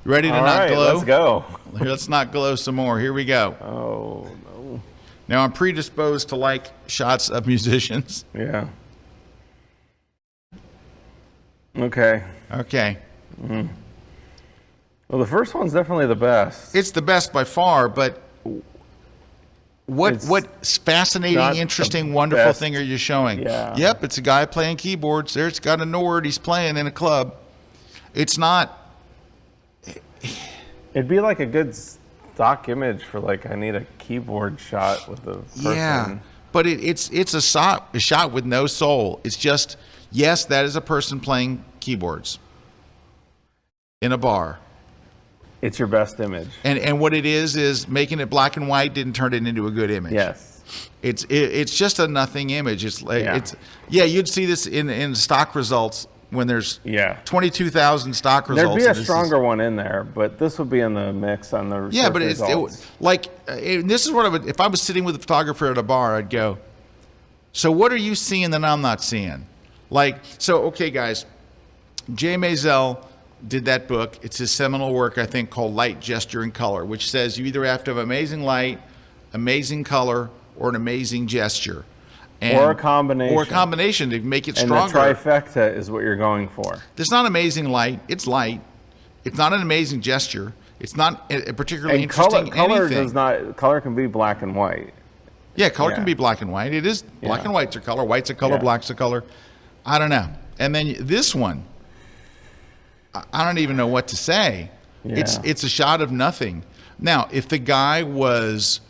you ready to All not right, glow? let's go. Let's not glow some more. Here we go. Oh, no. Now, I'm predisposed to like shots of musicians. Yeah. Okay. Okay. Well, the first one's definitely the best. It's the best by far, but what fascinating, not interesting, the wonderful best. thing are you showing? Yeah. Yep, it's a guy playing keyboards. There's got a Nord. He's playing in a club. It's not. It'd be like a good stock image for I need a keyboard shot with the person. Yeah, but it's a shot with no soul. It's just, yes, that is a person playing keyboards in a bar. It's your best image. And what it is making it black and white didn't turn it into a good image. Yes. It's just a nothing image. You'd see this in stock results when there's 22,000 stock results. There'd be a stronger one in there, but this would be in the mix on the results. This is what I would, if I was sitting with a photographer at a bar, I'd go, so what are you seeing that I'm not seeing? Okay, guys, Jay Maisel did that book. It's his seminal work, I think, called Light, Gesture, and Color, which says you either have to have amazing light, amazing color, or an amazing gesture. Or a combination. Or a combination to make it stronger. And the trifecta is what you're going for. There's not amazing light. It's light. It's not an amazing gesture. It's not a particularly interesting anything. Color can be black and white. Yeah, color can be black and white. It is black and white's a color. White's a color. Black's a color. I don't know. And then this one, I don't even know what to say. Yeah. It's a shot of nothing. Now, if the guy was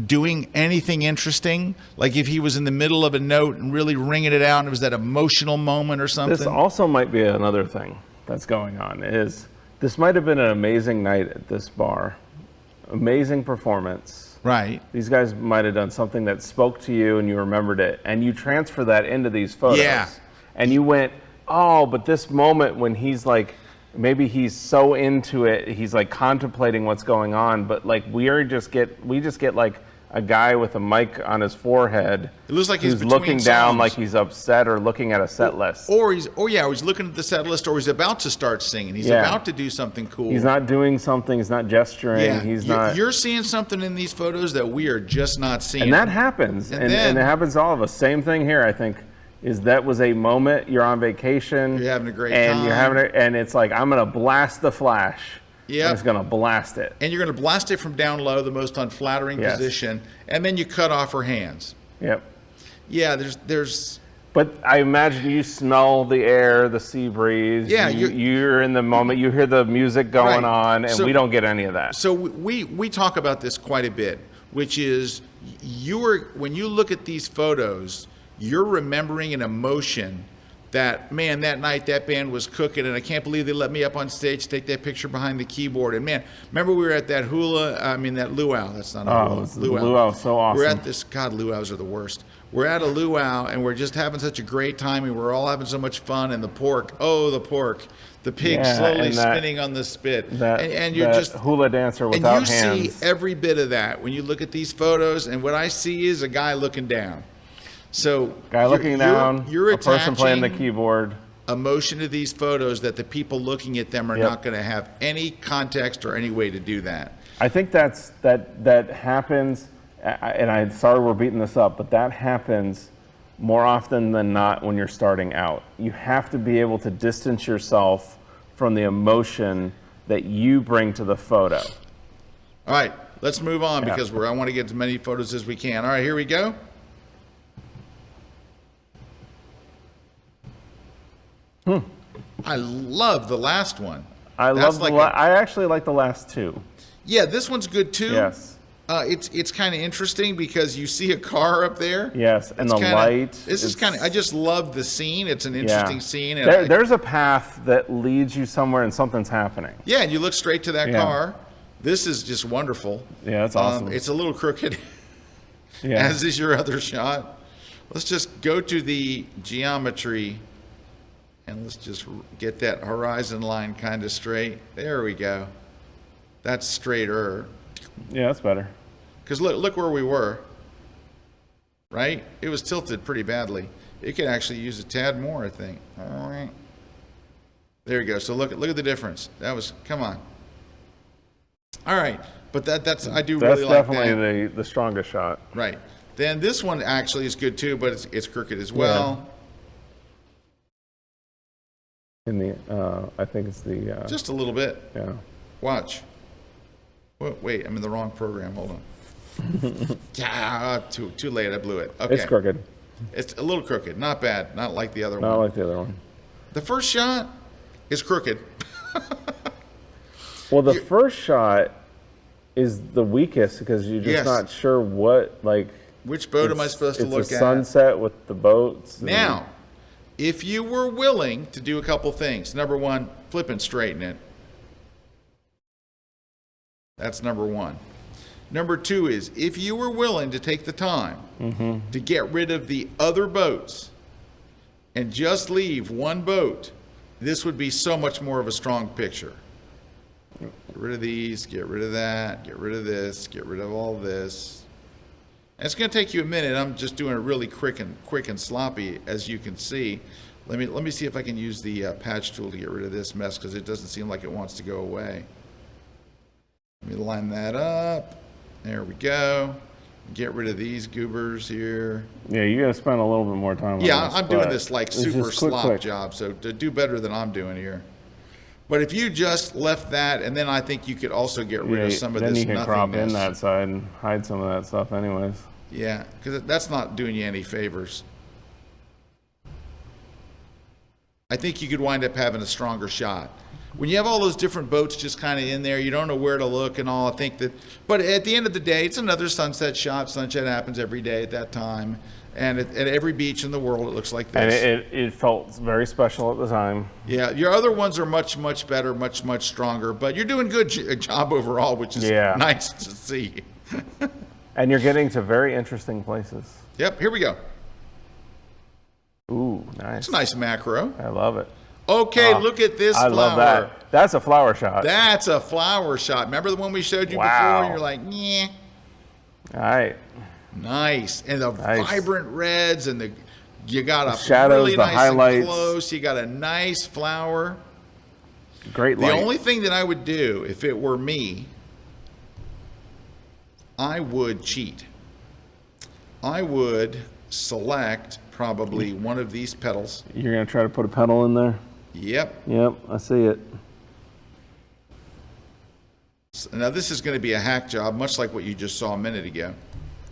doing anything interesting, like if he was in the middle of a note and really ringing it out and it was that emotional moment or something. This also might be another thing that's going on, is this might have been an amazing night at this bar. Amazing performance. Right. These guys might have done something that spoke to you and you remembered it, and you transfer that into these photos. Yeah. And you went, oh, but this moment when he's maybe he's so into it, he's contemplating what's going on, but we just get a guy with a mic on his forehead. It looks like he's looking down like he's upset or looking at a set list. Or he's looking at the set list, or he's about to start singing. He's about to do something cool. He's not doing something, he's not gesturing, You're seeing something in these photos that we are just not seeing. And that happens. And it happens to all of us. Same thing here, I think. is that was a moment, you're on vacation. You're having a great and time. You're having it, and it's like, I'm going to blast the flash. Yeah. It's going to blast it. And you're going to blast it from down low, the most unflattering position, and then you cut off her hands. Yep. Yeah, there's. But I imagine you smell the air, the sea breeze. Yeah, you're in the moment. You hear the music going on, and we don't get any of that. So we talk about this quite a bit, which is when you look at these photos, you're remembering an emotion that, man, that night that band was cooking, and I can't believe they let me up on stage to take that picture behind the keyboard. And man, remember we were at that that luau. That's not a luau. Luau, so awesome. We're at this, God, luau's are the worst. We're at a luau, and we're just having such a great time, and we're all having so much fun, and the pork, the pig slowly spinning on the spit. And you're just hula dancer without hands. And you see every bit of that when you look at these photos, and what I see is a guy looking down. So you're a person playing the keyboard. Emotion to these photos that the people looking at them are not going to have any context or any way to do that. I think that happens, and I'm sorry we're beating this up, but that happens more often than not when you're starting out. You have to be able to distance yourself from the emotion that you bring to the photo. All right, let's move on because I want to get as many photos as we can. All right, here we go. I love the last one. I actually like the last two. Yeah, this one's good too. Yes. It's kind of interesting because you see a car up there. Yes, and the light. This is kind of. I just love the scene. It's an interesting scene. And there's a path that leads you somewhere, and something's happening. Yeah, and you look straight to that car. This is just wonderful. Yeah, that's awesome. It's a little crooked, as is your other shot. Let's just go to the geometry. And let's just get that horizon line kind of straight. There we go. That's straighter. Yeah, that's better. Because look where we were, right? It was tilted pretty badly. It could actually use a tad more, I think. All right. There you go. So look at the difference. That was, come on. All right. But that's I do really like that. That's definitely the strongest shot. Right. Then this one actually is good too, but it's crooked as well. Yeah. I think it's the... just a little bit. Yeah. Watch. Wait, I'm in the wrong program. Hold on. Too late. I blew it. Okay. It's crooked. It's a little crooked. Not bad. Not like the other one. Not like the other one. The first shot is crooked. Well, the first shot is the weakest because you're just not sure which boat am I supposed to look at? It's a sunset with the boats. Now, if you were willing to do a couple things. Number one, flip and straighten it. That's number one. Number two is, if you were willing to take the time to get rid of the other boats and just leave one boat, this would be so much more of a strong picture. Get rid of these, get rid of that, get rid of this, get rid of all this. And it's going to take you a minute. I'm just doing it really quick and sloppy, as you can see. Let me see if I can use the patch tool to get rid of this mess, because it doesn't seem like it wants to go away. Let me line that up. There we go. Get rid of these goobers here. Yeah, you got to spend a little bit more time on this. Yeah, I'm doing this like super slop job, so to do better than I'm doing here. But if you just left that, and then I think you could also get rid of some of this nothingness. Then you can crop in that side and hide some of that stuff anyways. Yeah, because that's not doing you any favors. I think you could wind up having a stronger shot. When you have all those different boats just kind of in there, you don't know where to look and all. I think that, but at the end of the day, it's another sunset shot. Sunset happens every day at that time. And at every beach in the world, it looks like this. And it felt very special at the time. Yeah, your other ones are much, much better, much, much stronger. But you're doing a good job overall, which is nice to see. And you're getting to very interesting places. Yep, here we go. Ooh, nice. It's a nice macro. I love it. Okay, look at this flower. I love that. That's a flower shot. That's a flower shot. Remember the one we showed you before? And you're like, yeah. All right. Nice. And the vibrant reds, and you got a shadows, really the nice highlights. And close. You got a nice flower. Great light. The only thing that I would do if it were me, I would cheat. I would select probably one of these petals. You're going to try to put a petal in there? Yep. Yep, I see it. Now this is going to be a hack job, much like what you just saw a minute ago.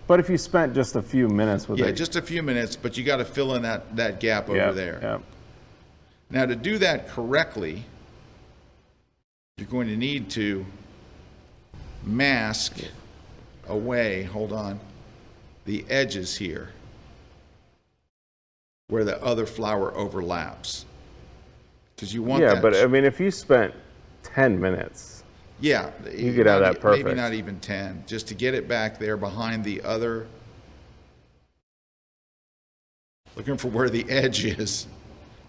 But if you spent just a few minutes with it. Yeah, just a few minutes, but you got to fill in that gap over there. Yep. Now to do that correctly, you're going to need to mask away, hold on, the edges here where the other flower overlaps. Because you want that. Yeah, but I mean, if you spent 10 minutes, yeah, you could have that perfect. Maybe not even 10, just to get it back there behind the other. Looking for where the edge is.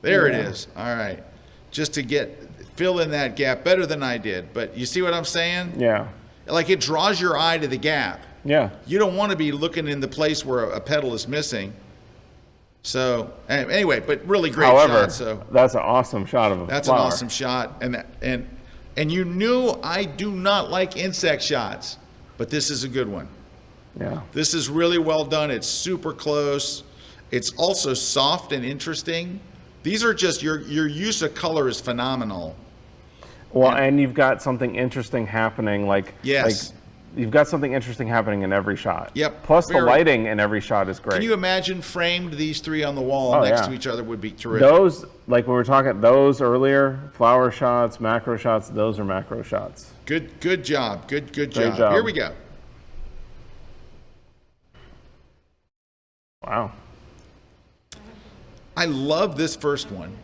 There it is. All right. Just to fill in that gap better than I did. But you see what I'm saying? Yeah. Like it draws your eye to the gap. Yeah. You don't want to be looking in the place where a petal is missing. So anyway, but really great shot. So that's an awesome shot of a That's flower. an awesome shot. And you knew I do not like insect shots, but this is a good one. Yeah. This is really well done. It's super close. It's also soft and interesting. These are just, your use of color is phenomenal. Well, and you've got something interesting happening, yes. You've got something interesting happening in every shot. Yep. Plus the lighting in every shot is great. Can you imagine framed these three on the wall next to each other would be terrific. Those, like we were talking, those earlier, flower shots, macro shots, those are macro shots. Good job. Good Great job. Here we go. Wow. I love this first one.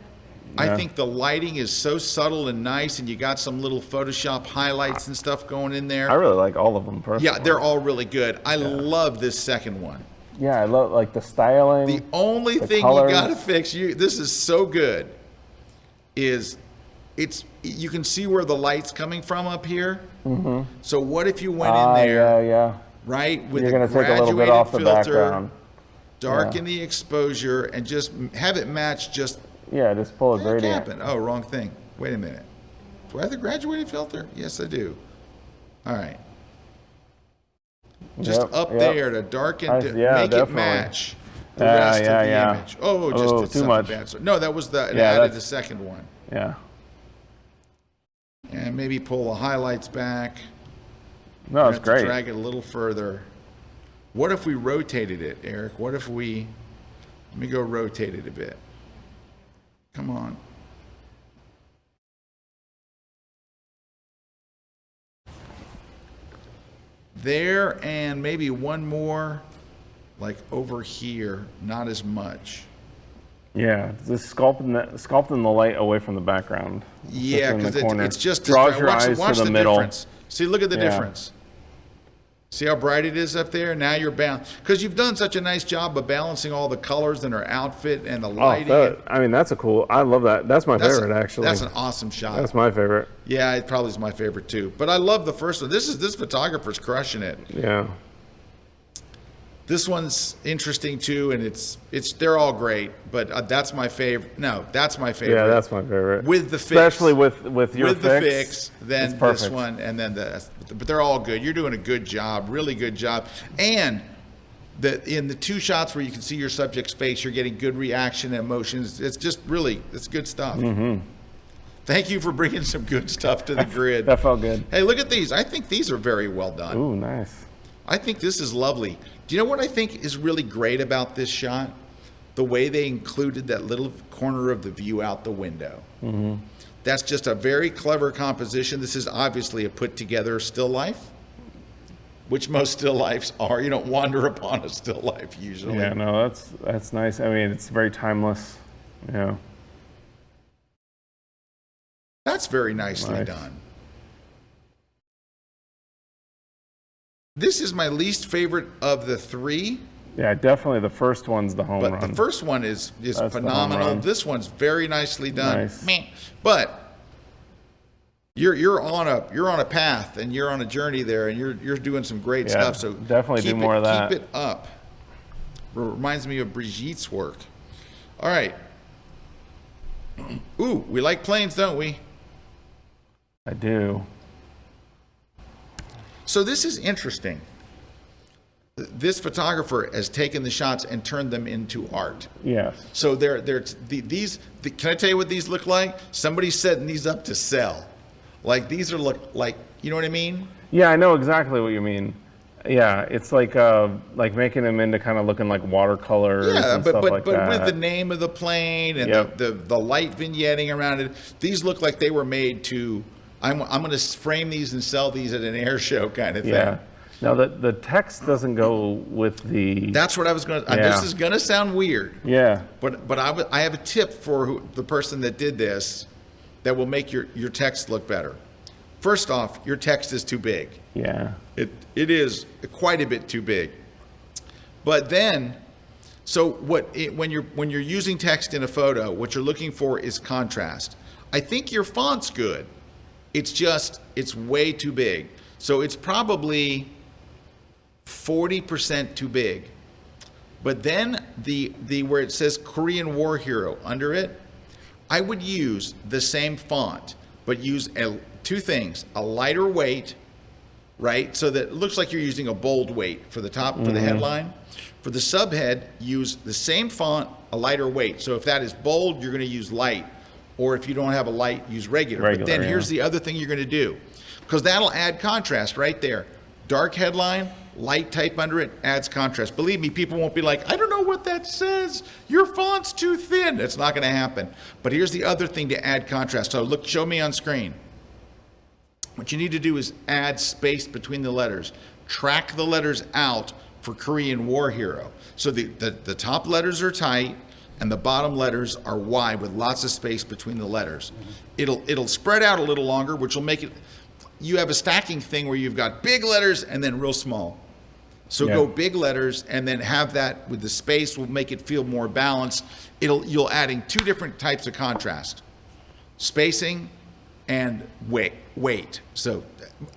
Yeah. I think the lighting is so subtle and nice, and you got some little Photoshop highlights and stuff going in there. I really like all of them personally. Yeah, they're all really good. I love this second one. Yeah, I love like the styling. The only thing colors. you got to fix, this is so good, is you can see where the light's coming from up here. Mm-hmm. So what if you went in there, right, with You're the going to take a little bit off the background. Darken the exposure, and just have it match just. Yeah, just pull a gradient. Happened? Oh, wrong thing. Wait a minute. Do I have the graduated filter? Yes, I do. All right. Just up there to darken, to make it match the rest of the image. Oh, just too much. Bad. No, that was it added the second one. Yeah. And maybe pull the highlights back. No, it's great. Drag it a little further. What if we rotated it, Eric? What if let me go rotate it a bit. Come on. There, and maybe one more, like over here, not as much. Yeah, just sculpting the light away from the background. Yeah, because it's just draws your eyes to the middle. Difference. See, look at the difference. See how bright it is up there? Now you're bound, because you've done such a nice job of balancing all the colors in her outfit and the lighting. I mean, that's I love that. That's my favorite, actually. That's an awesome shot. That's my favorite. Yeah, it probably is my favorite too. But I love the first one. This photographer's crushing it. Yeah. This one's interesting too, and they're all great. But that's my favorite. No, that's my favorite. Yeah, that's my favorite. With the fix, especially with your with the fix, then this one, and then but they're all good. You're doing a good job, really good job. And in the two shots where you can see your subject's face, you're getting good reaction and emotions. It's just it's good stuff. Mm-hmm. Thank you for bringing some good stuff to the grid. That felt good. Hey, look at these. I think these are very well done. Ooh, nice. I think this is lovely. Do you know what I think is really great about this shot? The way they included that little corner of the view out the window. Mm-hmm. That's just a very clever composition. This is obviously a put together still life, which most still lifes are. You don't wander upon a still life usually. Yeah, no, that's nice. I mean, it's very timeless. Yeah. That's very nicely done. This is my least favorite of the three. Yeah, definitely the first one's the home run. But the first one is phenomenal. This one's very nicely done. Nice. But you're on a path and you're on a journey there, and you're doing some great stuff. So definitely do more of that. Keep it up. Reminds me of Brigitte's work. All right. Ooh, we like planes, don't we? I do. So this is interesting. this photographer has taken the shots and turned them into art. Yes. So can I tell you what these look like? Somebody's setting these up to sell. Like these are like, you know what I mean? Yeah, I know exactly what you mean. Yeah, it's like making them into kind of looking like watercolors and stuff like that. But with the name of the plane and the light vignetting around it, these look like they were made to. I'm going to frame these and sell these at an air show kind of thing. Yeah. Now the text doesn't go with the. That's what I was going to. This is going to sound weird. Yeah. But I have a tip for the person that did this that will make your text look better. First off, your text is too big. Yeah. It is quite a bit too big. But then, when you're using text in a photo, what you're looking for is contrast. I think your font's good. It's way too big. So it's probably 40% too big. But then the where it says Korean War Hero under it, I would use the same font, but use two things: a lighter weight, right? So that it looks like you're using a bold weight for the top, for the headline. For the subhead, use the same font, a lighter weight. So if that is bold, you're going to use light. Or if you don't have a light, use regular. But then here's the other thing you're going to do, because that'll add contrast right there. Dark headline, light type under it, adds contrast. Believe me, people won't be like, I don't know what that says. Your font's too thin. It's not going to happen. But here's the other thing to add contrast. So look, show me on screen. What you need to do is add space between the letters. Track the letters out for Korean War Hero. So the top letters are tight and the bottom letters are wide with lots of space between the letters. It'll spread out a little longer, which will make it, you have a stacking thing where you've got big letters and then real small. So go big letters and then have that with the space will make it feel more balanced. You'll adding two different types of contrast. Spacing and weight. So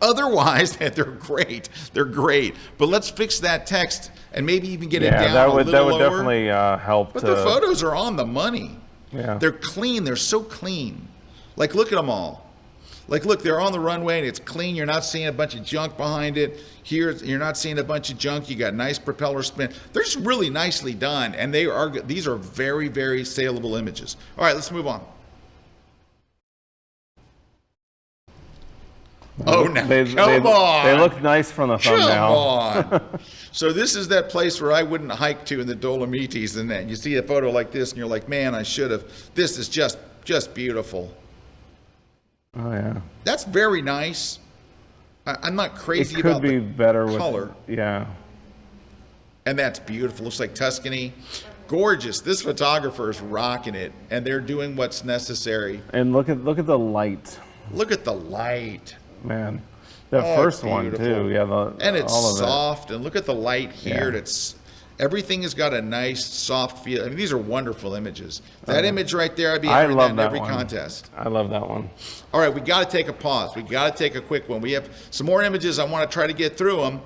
otherwise, they're great. They're great. But let's fix that text and maybe even get it down a little lower. That would definitely help. But the photos are on the money. Yeah. They're clean. They're so clean. Like, look at them all. Like, look, they're on the runway and it's clean. You're not seeing a bunch of junk behind it. Here, you're not seeing a bunch of junk. You got nice propeller spin. They're just really nicely done. And these are very, very saleable images. All right, let's move on. Oh, now, come on. They look nice from the thumbnail. Come on. So this is that place where I wouldn't hike to in the Dolomites, and then you see a photo like this, and you're like, man, I should have. This is just beautiful. Oh, yeah. That's very nice. I'm not crazy It about could be better color. Yeah. And that's beautiful. Looks like Tuscany. Gorgeous. This photographer is rocking it, and they're doing what's necessary. And look at the light. Look at the light. Man, that first one too, and it's all of soft. And look at the light here. Everything has got a nice soft feel. I mean, these are wonderful images. That image right there, I'd be entering that in every contest. I love that one. All right, we got to take a pause. We got to take a quick one. We have some more images. I want to try to get through them.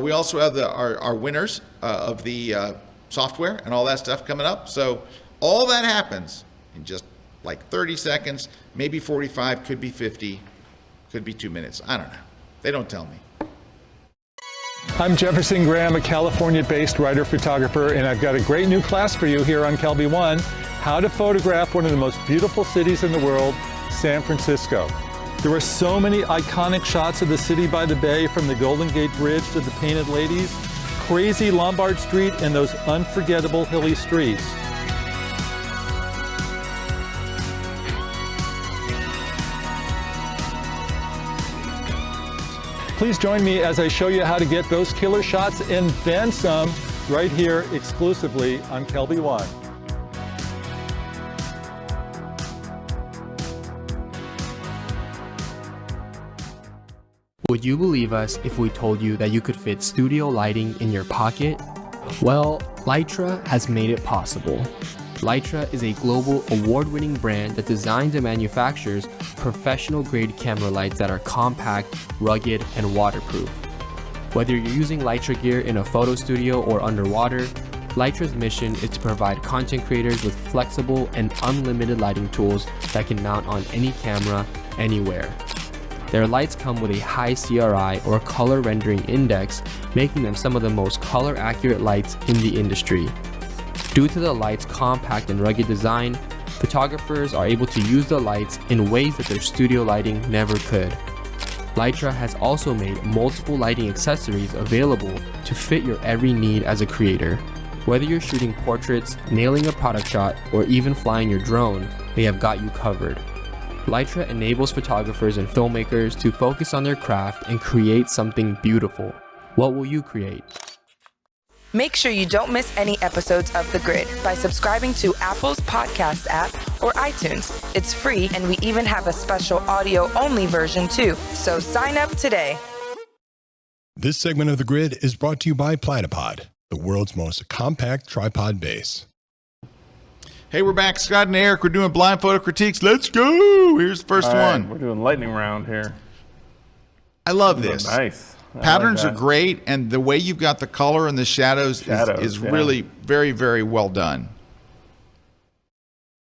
We also have our winners of the software and all that stuff coming up. So all that happens in just like 30 seconds, maybe 45, could be 50. Could be 2 minutes. I don't know. They don't tell me. I'm Jefferson Graham, a California-based writer-photographer, and I've got a great new class for you here on Kelby One, how to photograph one of the most beautiful cities in the world, San Francisco. There are so many iconic shots of the city by the bay, from the Golden Gate Bridge to the Painted Ladies, crazy Lombard Street, and those unforgettable hilly streets. Please join me as I show you how to get those killer shots and then some right here exclusively on Kelby One. Would you believe us if we told you that you could fit studio lighting in your pocket? Well, Lytra has made it possible. Lytra is a global award-winning brand that designs and manufactures professional-grade camera lights that are compact, rugged, and waterproof. Whether you're using Lytra gear in a photo studio or underwater, Lytra's mission is to provide content creators with flexible and unlimited lighting tools that can mount on any camera, anywhere. Their lights come with a high CRI or color rendering index, making them some of the most color accurate lights in the industry. Due to the light's compact and rugged design, photographers are able to use the lights in ways that their studio lighting never could. Lytra has also made multiple lighting accessories available to fit your every need as a creator. Whether you're shooting portraits, nailing a product shot, or even flying your drone, they have got you covered. Lytra enables photographers and filmmakers to focus on their craft and create something beautiful. What will you create? Make sure you don't miss any episodes of The Grid by subscribing to Apple's podcast app or iTunes. It's free, and we even have a special audio-only version too. So sign up today. This segment of The Grid is brought to you by Platypod, the world's most compact tripod base. Hey, we're back. Scott and Eric, we're doing blind photo critiques. Let's go. Here's the first one. We're doing lightning round here. I love this. Nice. Patterns are great, and the way you've got the color and the shadows is really very, very well done.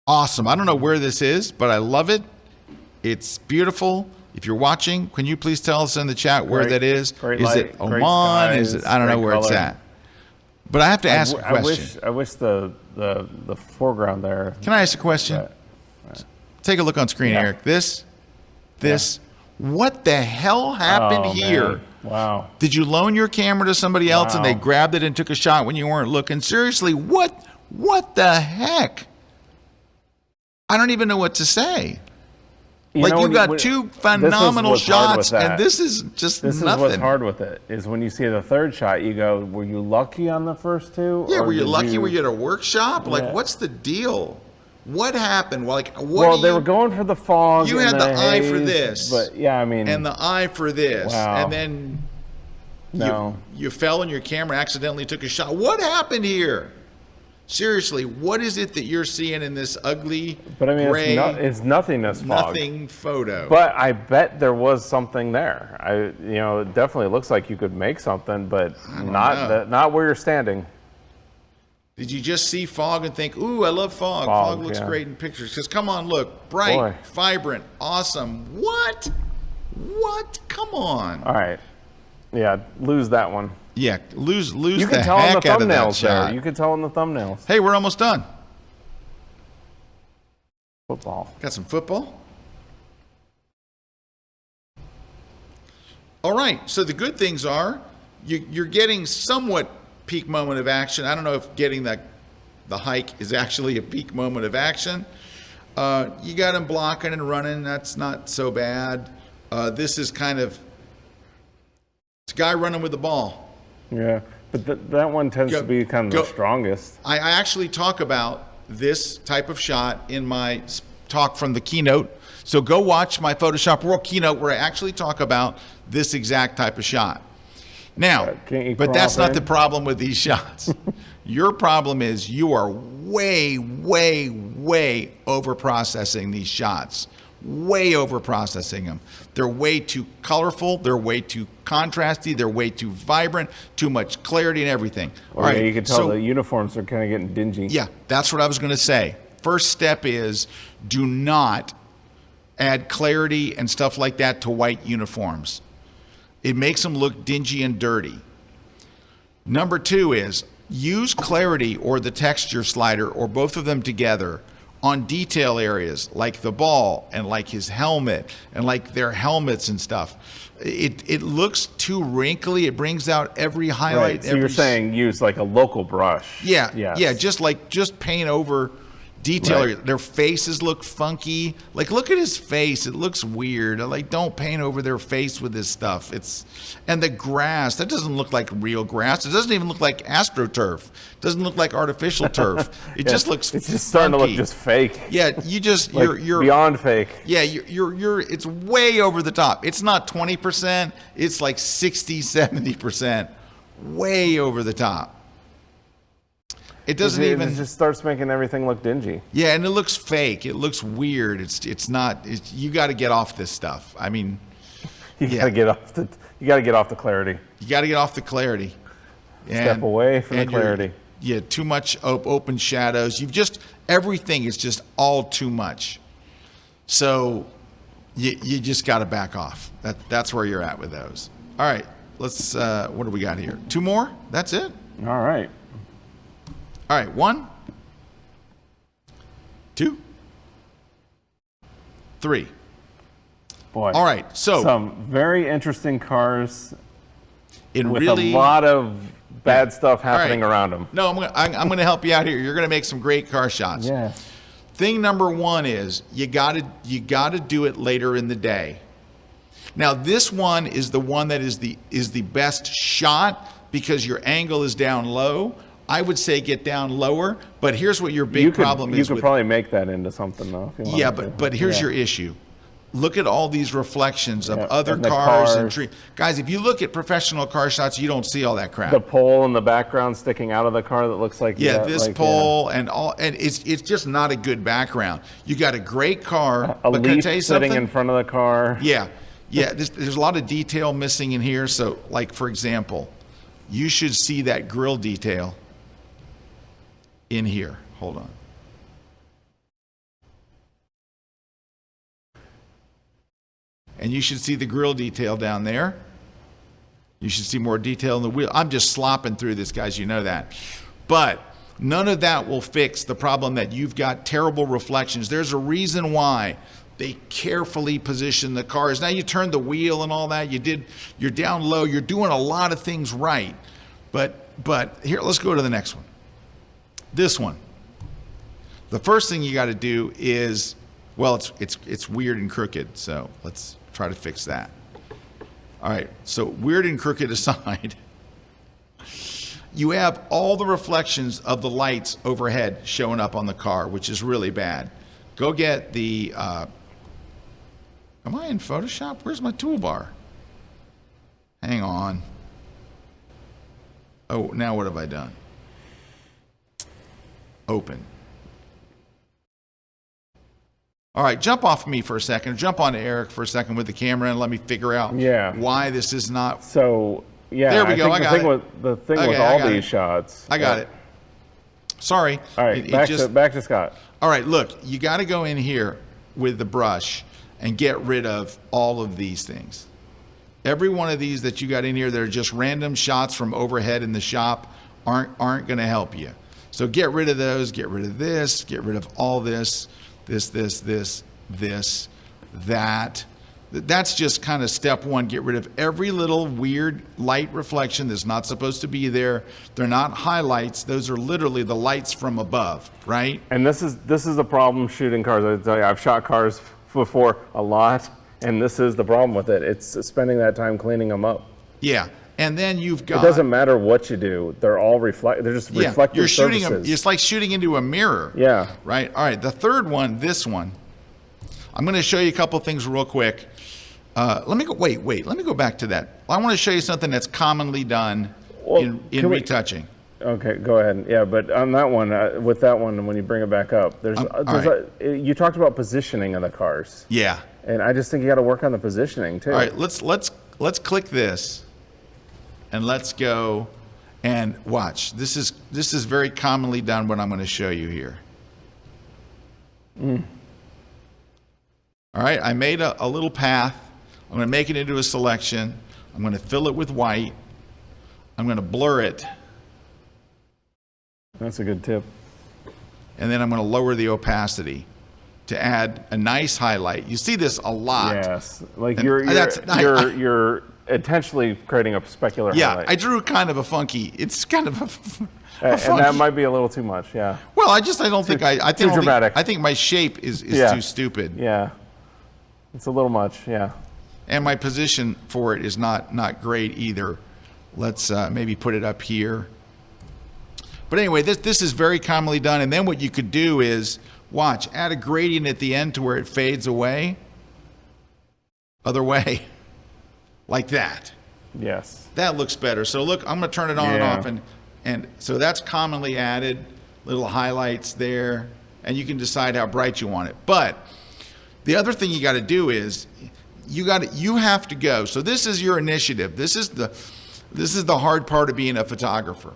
Awesome. I don't know where this is, but I love it. It's beautiful. If you're watching, can you please tell us in the chat where that is? Is it Oman? Is it? I don't know where it's at. But I have to ask a question. I wish the foreground there. Can I ask a question? Take a look on screen, Eric. This. What the hell happened here? Man. Wow. Did you loan your camera to somebody else and they grabbed it and took a shot when you weren't looking? Seriously, what the heck? I don't even know what to say. You've got two phenomenal shots, and this is just nothing. This is what's hard with it, is when you see the third shot, you go, were you lucky on the first two? Yeah, were you lucky? Were you at a workshop? Like, what's the deal? What happened? Like, they were going for the fog. You had the eye for this, but yeah, I mean, and the eye for this, and then you fell and your camera accidentally took a shot. What happened here? Seriously, what is it that you're seeing in this ugly, gray, it's nothingness fog. Nothing photo? But I bet there was something there. It definitely looks like you could make something, but not where you're standing. Did you just see fog and think, ooh, I love fog. Fog looks great in pictures. Because come on, look, bright, vibrant, awesome. What? Come on. All right. Yeah, lose that one. Yeah, lose you the can tell heck in the out of that thumbnails shot. there. You can tell in the thumbnails. Hey, we're almost done. Football. Got some football? All right, so the good things are you're getting somewhat peak moment of action. I don't know if getting the hike is actually a peak moment of action. You got him blocking and running. That's not so bad. This is kind of, it's a guy running with the ball. Yeah, but that one tends to be kind of the strongest. I actually talk about this type of shot in my talk from the keynote. So go watch my Photoshop World keynote where I actually talk about this exact type of shot. Now, but that's not the problem with these shots. Your problem is you are way, way, way over-processing these shots. Way over-processing them. They're way too colorful. They're way too contrasty. They're way too vibrant. Too much clarity and everything. All right, you can tell the uniforms are kind of getting dingy. Yeah, that's what I was going to say. First step is do not add clarity and stuff like that to white uniforms. It makes them look dingy and dirty. Number two is use clarity or the texture slider or both of them together on detail areas like the ball and like his helmet and like their helmets and stuff. It looks too wrinkly. It brings out every highlight. Right. So you're saying use like a local brush. Yeah, yeah, just paint over detail. Right. Their faces look funky. Like, look at his face. It looks weird. Like, don't paint over their face with this stuff. And the grass, that doesn't look like real grass. It doesn't even look like AstroTurf. It doesn't look like artificial turf. It just looks It's just funky. starting to look just fake. Yeah, you just, like you're beyond fake. Yeah, you're it's way over the top. It's not 20%. It's like 60, 70%. Way over the top. It doesn't even. It just starts making everything look dingy. Yeah, and it looks fake. It looks weird. It's not. You got to get off this stuff. I mean, you got to get off the. You got to get off the clarity. You got to get off the clarity. Step away from the clarity. Yeah, too much open shadows. Everything is just all too much. So you just got to back off. That's where you're at with those. All right, what do we got here? 2 more? That's it? All right. All right, 1, 2, 3. Boy. All right, so some very interesting cars with a lot of bad stuff happening around them. No, I'm gonna help you out here. You're gonna make some great car shots. Yeah. Thing number 1 is you gotta do it later in the day. Now this one is the one that is the best shot because your angle is down low. I would say get down lower, but here's what your big problem is. You could probably make that into something though. If you but here's your issue. Look at all these reflections of other cars and trees. Guys, if you look at professional car shots, you don't see all that crap. The pole in the background sticking out of the car that looks like this pole and it's just not a good background. You got a great car, a but leaf can I tell you sitting something? in front of the car. Yeah. There's a lot of detail missing in here. So, like for example, you should see that grill detail in here. Hold on. And you should see the grill detail down there. You should see more detail in the wheel. I'm just slopping through this, guys. You know that. But none of that will fix the problem that you've got terrible reflections. There's a reason why they carefully position the cars. Now you turn the wheel and all that. You're down low. You're doing a lot of things right. But here, let's go to the next one. This one. The first thing you got to do is, well, it's weird and crooked. So let's try to fix that. All right, so weird and crooked aside, you have all the reflections of the lights overhead showing up on the car, which is really bad. Go get the, am I in Photoshop? Where's my toolbar? Hang on. Oh, now what have I done? Open. All right, jump off me for a second. Jump on to Erik for a second with the camera and let me figure out why this is not. So, yeah. There we go. I got it. The thing with all these shots. I got it. Sorry. All right, back to Scott. All right, look, you got to go in here with the brush and get rid of all of these things. Every one of these that you got in here that are just random shots from overhead in the shop aren't going to help you. So get rid of those, get rid of this, get rid of all this. This, that. That's just kind of step 1. Get rid of every little weird light reflection that's not supposed to be there. They're not highlights. Those are literally the lights from above, right? And this is the problem shooting cars. I tell you, I've shot cars before a lot, and this is the problem with it. It's spending that time cleaning them up. Yeah. And then you've got. It doesn't matter what you do; they're all they're just reflective you're shooting surfaces. It's like shooting into a mirror. Yeah. Right. All right. The third one, this one. I'm going to show you a couple things real quick. Let me go. Wait. Let me go back to that. I want to show you something that's commonly done in retouching. Okay, go ahead. Yeah, but on that one, with that one, when you bring it back up, you talked about positioning of the cars. Yeah. And I just think you got to work on the positioning too. All right. Let's click this. And let's go and watch. This is very commonly done, what I'm going to show you here. All right, I made a little path. I'm going to make it into a selection. I'm going to fill it with white. I'm going to blur it. That's a good tip. And then I'm going to lower the opacity to add a nice highlight. You see this a lot. Yes, like you're intentionally creating a specular highlight. I drew kind of a funky. It's kind of a funky. And that might be a little too much. Yeah. Well, I don't think too dramatic. I think my shape is too stupid. Yeah. It's a little much. Yeah. And my position for it is not great either. Let's maybe put it up here. But anyway, this is very commonly done. And then what you could do is watch, add a gradient at the end to where it fades away. Other way. Like that. Yes. That looks better. So look, I'm going to turn it on and off. And so that's commonly added. Little highlights there. And you can decide how bright you want it. But the other thing you got to do is you have to go. So this is your initiative. This is the hard part of being a photographer.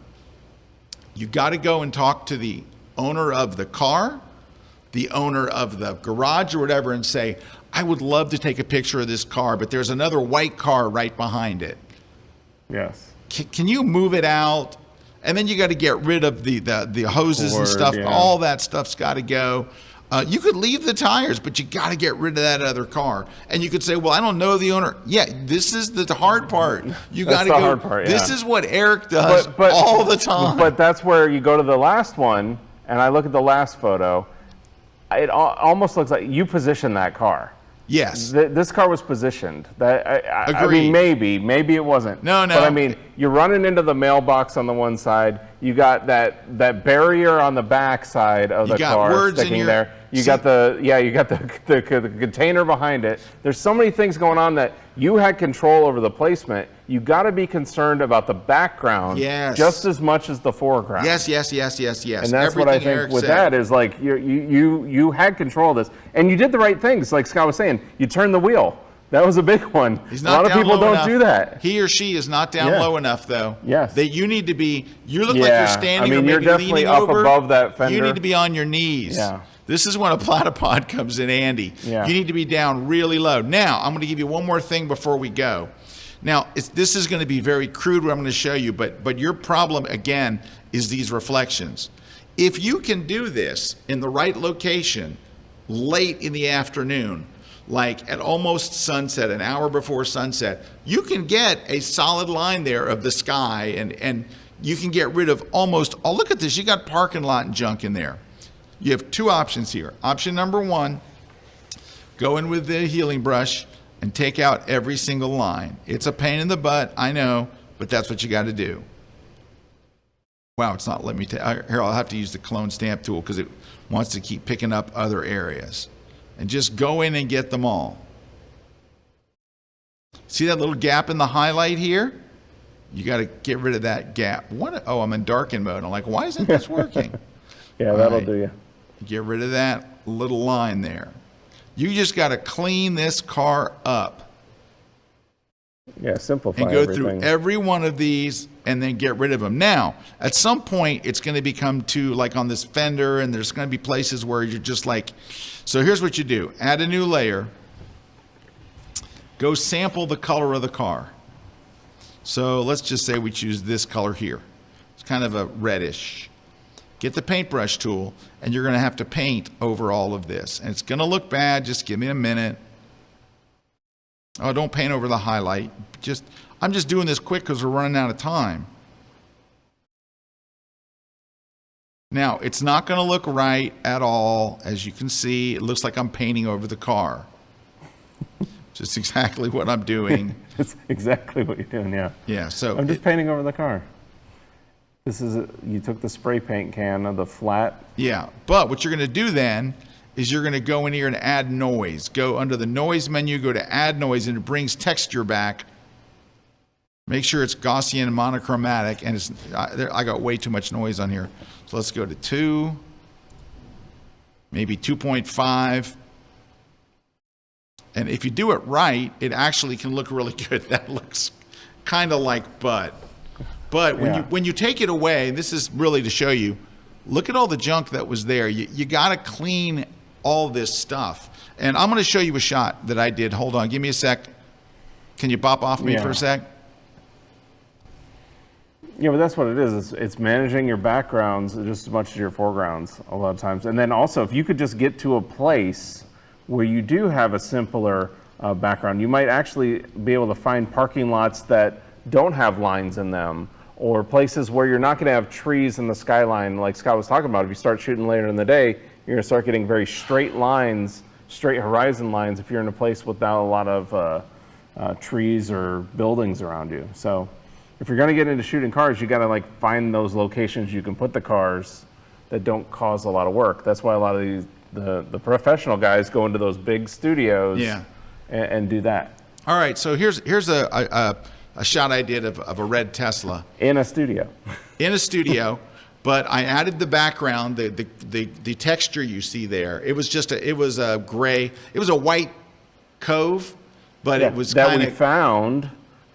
You got to go and talk to the owner of the car, the owner of the garage or whatever, and say, I would love to take a picture of this car, but there's another white car right behind it. Yes. Can you move it out? And then you got to get rid of the hoses and stuff. Yeah. All that stuff's got to go. You could leave the tires, but you got to get rid of that other car. And you could say, well, I don't know the owner. Yeah, this is the hard part. You got to go. Hard part, yeah. This is what Erik does all the time. But that's where you go to the last one, and I look at the last photo. It almost looks like you positioned that car. Yes. This car was positioned. I Agreed. mean, maybe it wasn't. No. But I mean, you're running into the mailbox on the one side. You got that barrier on the back side of the car sticking there. You got the container behind it. There's so many things going on that you had control over the placement. You got to be concerned about the background just as much as the foreground. Yes. And that's Everything what I think Erik with said. that is like you had control of this, and you did the right things. Like Scott was saying, you turned the wheel. That was a big one. He's A not lot of down people low don't enough. do that. He or she is not down low enough, though. Yes. That you need to be. You look like you're standing. I mean, or you're maybe definitely leaning up over. above that fender. You need to be on your knees. Yeah. This is when a platypod comes in handy. Yeah. You need to be down really low. Now, I'm going to give you one more thing before we go. Now, this is going to be very crude what I'm going to show you, but your problem, again, is these reflections. If you can do this in the right location late in the afternoon, like at almost sunset, an hour before sunset, you can get a solid line there of the sky, and you can get rid of almost, oh, look at this, you got parking lot and junk in there. You have two options here. Option number one, go in with the healing brush and take out every single line. It's a pain in the butt, I know, but that's what you got to do. Wow, it's not letting me here, I'll have to use the clone stamp tool because it wants to keep picking up other areas. And just go in and get them all. See that little gap in the highlight here? You got to get rid of that gap. Oh, I'm in darken mode. I'm like, why isn't this working? Yeah, that'll do you. Get rid of that little line there. You just got to clean this car up. Yeah, simplify and go everything. through every one of these and then get rid of them. Now, at some point, it's going to become too, like on this fender, and there's going to be places where you're just like, so here's what you do. Add a new layer. Go sample the color of the car. So let's just say we choose this color here. It's kind of a reddish. Get the paintbrush tool, and you're going to have to paint over all of this. And it's going to look bad. Just give me a minute. Oh, don't paint over the highlight. I'm just doing this quick because we're running out of time. Now, it's not going to look right at all. As you can see, it looks like I'm painting over the car. Just exactly what I'm doing. That's exactly what you're doing, yeah. Yeah, so I'm just painting over the car. This is, you took the spray paint can of the flat. Yeah, but what you're going to do then is you're going to go in here and add noise. Go under the noise menu, go to add noise, and it brings texture back. Make sure it's Gaussian and monochromatic, and I got way too much noise on here. So let's go to 2, maybe 2.5. And if you do it right, it actually can look really good. That looks kind of like Bud. But when you take it away, this is really to show you, look at all the junk that was there. You got to clean all this stuff. And I'm going to show you a shot that I did. Hold on. Give me a sec. Can you bop off me for a sec? Yeah, but that's what it is. It's managing your backgrounds just as much as your foregrounds a lot of times. And then also, if you could just get to a place where you do have a simpler background, you might actually be able to find parking lots that don't have lines in them, or places where you're not going to have trees in the skyline like Scott was talking about. If you start shooting later in the day, you're going to start getting very straight lines, straight horizon lines if you're in a place without a lot of trees or buildings around you. So if you're going to get into shooting cars, you got to like find those locations you can put the cars that don't cause a lot of work. That's why a lot of these the professional guys go into those big studios and do that. All right, so here's a shot I did of a red Tesla. In a studio. In a studio, but I added the background, the texture you see there. It was a gray, it was a white cove, but it was that we found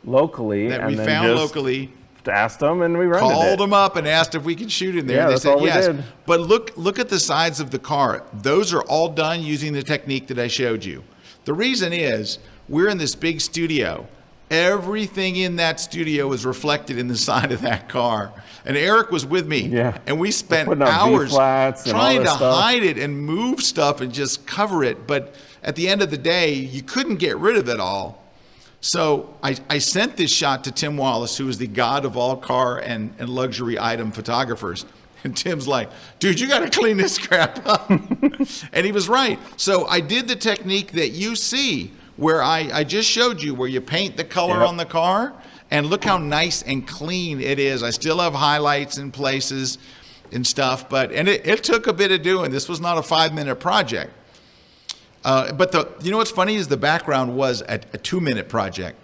locally. That we found locally. Asked them and we rented it. Called them up and asked if we could shoot in there. Yeah, They that's said all we yes. did. But look at the sides of the car. Those are all done using the technique that I showed you. The reason is we're in this big studio. everything in that studio was reflected in the side of that car. And Erik was with me. Yeah. And we spent Putting on hours B-flats and all trying this to stuff. hide it and move stuff and just cover it. But at the end of the day, you couldn't get rid of it all. So I sent this shot to Tim Wallace, who is the god of all car and luxury item photographers. And Tim's like, dude, you got to clean this crap up. And he was right. So I did the technique that you see where I just showed you, where you paint the color on the car. And look how nice and clean it is. I still have highlights in places and stuff. And it took a bit of doing. This was not a 5-minute project. But you know what's funny is the background was a 2-minute project.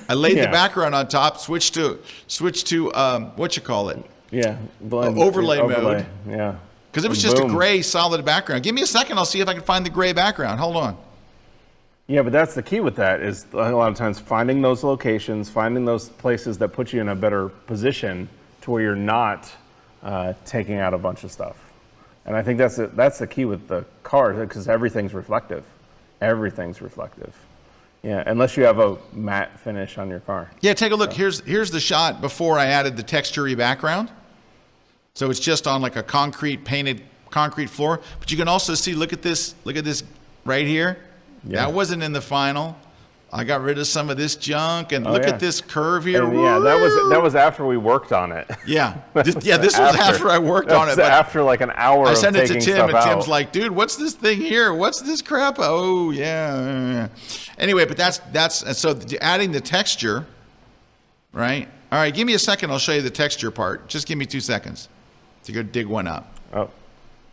I laid the background on top, switched to what you call it? Yeah, overlay mode. Yeah, because it was just a gray solid background. Give me a second, I'll see if I can find the gray background. Hold on. Yeah, but that's the key with that is a lot of times finding those locations, finding those places that put you in a better position to where you're not taking out a bunch of stuff. And I think that's the key with the cars, because everything's reflective. Everything's reflective. Yeah, unless you have a matte finish on your car. Yeah, take a look. Here's the shot before I added the texture-y background. So it's just on like a painted concrete floor. But you can also see, look at this right here. Yeah. That wasn't in the final. I got rid of some of this junk, and look at this curve here. And yeah, that was after we worked on it. Yeah, this was after I worked on it. But after like an hour. I sent of it to taking Tim, and stuff Tim's out. like, "Dude, what's this thing here? What's this crap?" Oh yeah. Anyway, but that's so adding the texture, right? All right, give me a second. I'll show you the texture part. Just give me 2 seconds to go dig one up. Oh,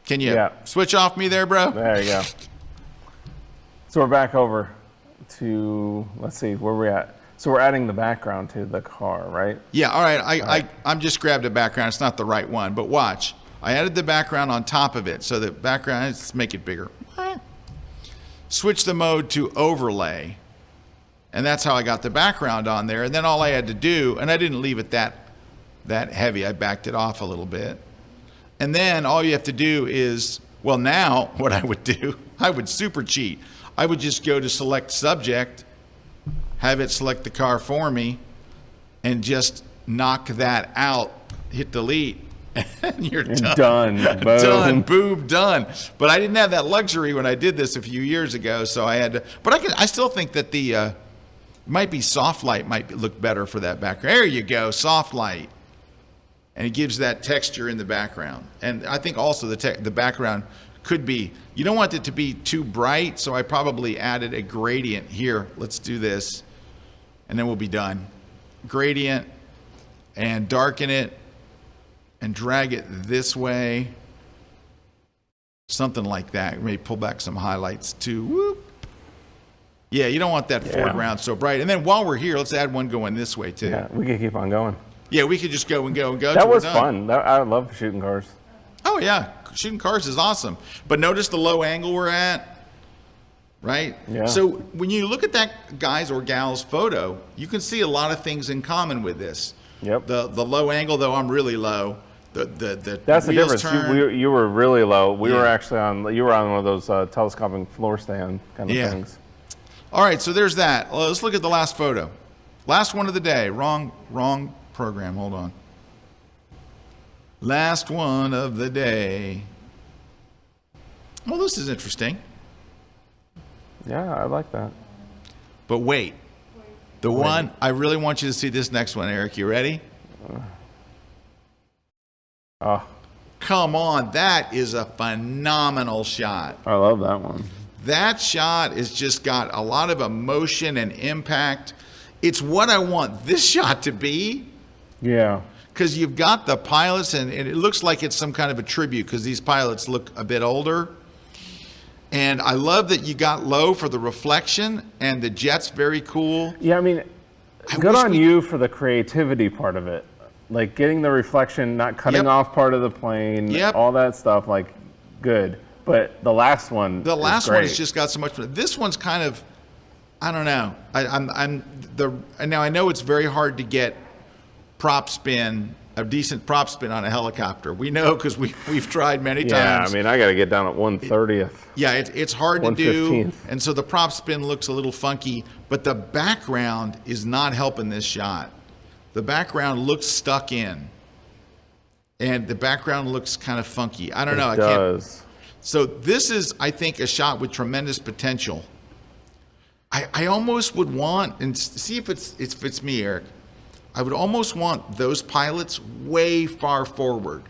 can you switch off me there, bro? There you go. So we're back over to, let's see, where we're at. So we're adding the background to the car, right? Yeah, all right. I'm just grabbed a background. It's not the right one, but watch. I added the background on top of it. So the background, let's make it bigger. Switch the mode to overlay. And that's how I got the background on there. And then all I had to do, and I didn't leave it that heavy. I backed it off a little bit. And then all you have to do is, well, now what I would do, I would super cheat. I would just go to select subject, have it select the car for me, and just knock that out, hit delete, and you're done. Boom. Done, boom, done. But I didn't have that luxury when I did this a few years ago, so I had to, but I still think that the, might be soft light might look better for that background. There you go, soft light. And it gives that texture in the background. And I think also the background could be, you don't want it to be too bright, so I probably added a gradient here. Let's do this, and then we'll be done. Gradient, and darken it, and drag it this way. Something like that. Maybe pull back some highlights too. Whoop. Yeah, you don't want that foreground so bright. And then while we're here, let's add one going this way too. Yeah, we can keep on going. Yeah, we could just go and go and go. That was fun. I love shooting cars. Oh yeah, shooting cars is awesome. But notice the low angle we're at, right? Yeah. So when you look at that guy's or gal's photo, you can see a lot of things in common with this. Yep. The low angle, though I'm really low. That's the difference. You were really low. We were actually you were on one of those telescopic floor stand kind of things. All right, so there's that. Well, let's look at the last photo. Last one of the day. Wrong program. Hold on. Last one of the day. Well, this is interesting. Yeah, I like that. But wait. The one, I really want you to see this next one, Erik. You ready? Come on. That is a phenomenal shot. I love that one. That shot has just got a lot of emotion and impact. It's what I want this shot to be. Yeah. Because you've got the pilots, and it looks like it's some kind of a tribute because these pilots look a bit older. And I love that you got low for the reflection, and the jet's very cool. Yeah, I mean, good on you for the creativity part of it. Like getting the reflection, not cutting off part of the plane, all that stuff, like good. But the last one has just got so much. This one's kind of, I don't know. Now I know it's very hard to get prop spin a decent prop spin on a helicopter. We know because we've tried many times. Yeah, I mean, I got to get down at 1/30th. Yeah, it's hard to do, and so the prop spin looks a little funky, but the background is not helping this shot. The background looks stuck in, and the background looks kind of funky. I don't know. It does. So this is, I think, a shot with tremendous potential. I almost would want, and see if it fits me, Eric. I would almost want those pilots way far forward.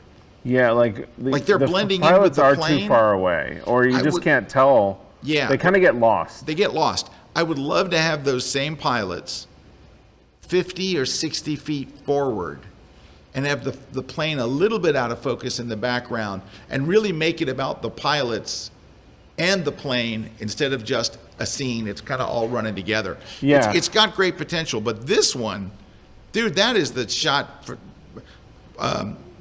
Yeah, like they're blending in with pilots the are plane. too far away, or you just can't tell. Yeah, they kind of get lost. They get lost. I would love to have those same pilots 50 or 60 feet forward and have the plane a little bit out of focus in the background and really make it about the pilots and the plane instead of just a scene. It's kind of all running together. Yeah. It's got great potential, but this one, dude, that is the shot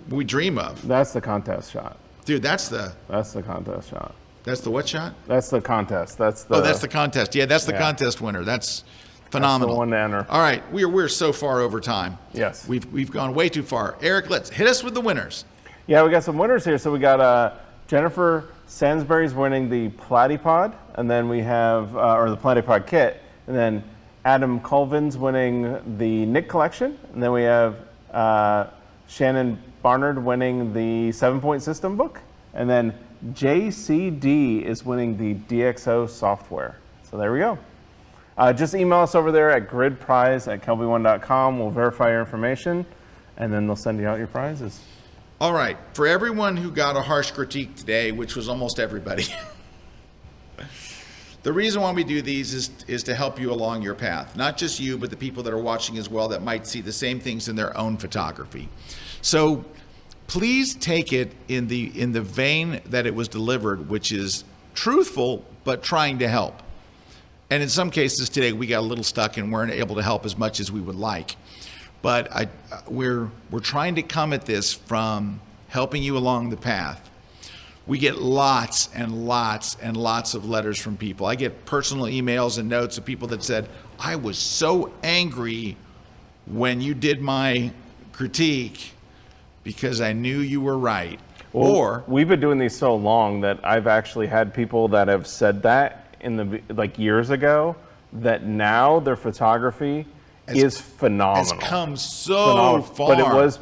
we dream of. That's the contest shot. Dude, that's the contest shot. That's the what shot? That's the contest. That's the contest. Yeah, that's the contest winner. That's phenomenal. That's the one to enter. All right, we're so far over time. Yes. We've gone way too far. Eric, let's hit us with the winners. Yeah, we got some winners here. So we got Jennifer Sansbury's winning the Platypod, and then we have or the Platypod kit, and then Adam Colvin's winning the Nick collection, and then we have Shannon Barnard winning the 7-Point System book, and then JCD is winning the DxO software. So there we go. Just email us over there at gridprize@kelby1.com. We'll verify your information, and then they'll send you out your prizes. All right. For everyone who got a harsh critique today, which was almost everybody, the reason why we do these is to help you along your path. Not just you, but the people that are watching as well that might see the same things in their own photography. So please take it in the vein that it was delivered, which is truthful, but trying to help. And in some cases today, we got a little stuck and weren't able to help as much as we would like. But we're trying to come at this from helping you along the path. We get lots and lots and lots of letters from people. I get personal emails and notes of people that said, I was so angry when you did my critique because I knew you were right. Well, or we've been doing these so long that I've actually had people that have said that in the years ago, that now their photography is phenomenal. It's come so far. But it was,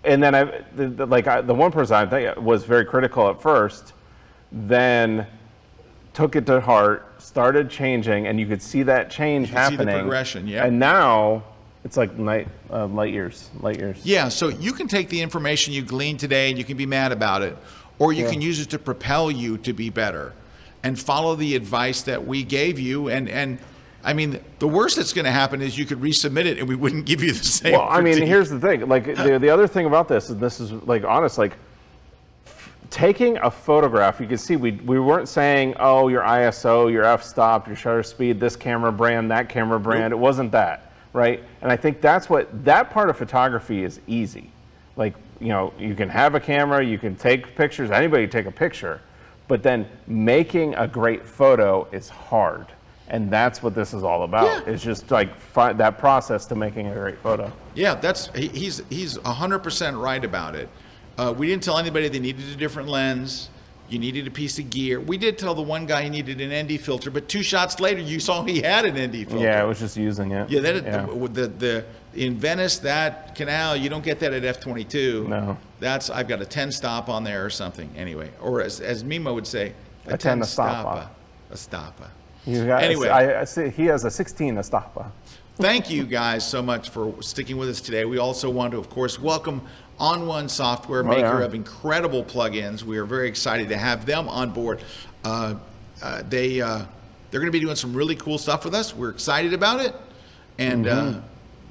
and then the one person I think was very critical at first, then took it to heart, started changing, and you could see that change happening. See the progression, yeah. And now it's like light years. Yeah, so you can take the information you gleaned today and you can be mad about it, or you can use it to propel you to be better and follow the advice that we gave you. And I mean, the worst that's going to happen is you could resubmit it and we wouldn't give you the same Well, I mean, critique. here's the thing. Like the other thing about this, and this is like honest, like taking a photograph, you can see we weren't saying, oh, your ISO, your f-stop, your shutter speed, this camera brand, that camera brand. Nope. It wasn't that, right? And I think that's what, that part of photography is easy. Like, you know, you can have a camera, you can take pictures, anybody can take a picture, but then making a great photo is hard. And that's what this is all about. Yeah. It's just like that process to making a great photo. Yeah, he's 100% right about it. We didn't tell anybody they needed a different lens. You needed a piece of gear. We did tell the one guy he needed an ND filter, but 2 shots later you saw he had an ND filter. Yeah, I was just using it. Yeah, in Venice, that canal, you don't get that at F22. No. I've got a 10 stop on there or something. Anyway, or as Mimo would say, a 10 stoppa. A stoppa. Anyway, I see he has a 16 Estapa. Thank you guys so much for sticking with us today. We also want to, of course, welcome On One Software, maker of incredible plugins. We are very excited to have them on board. They're going to be doing some really cool stuff with us. We're excited about it, and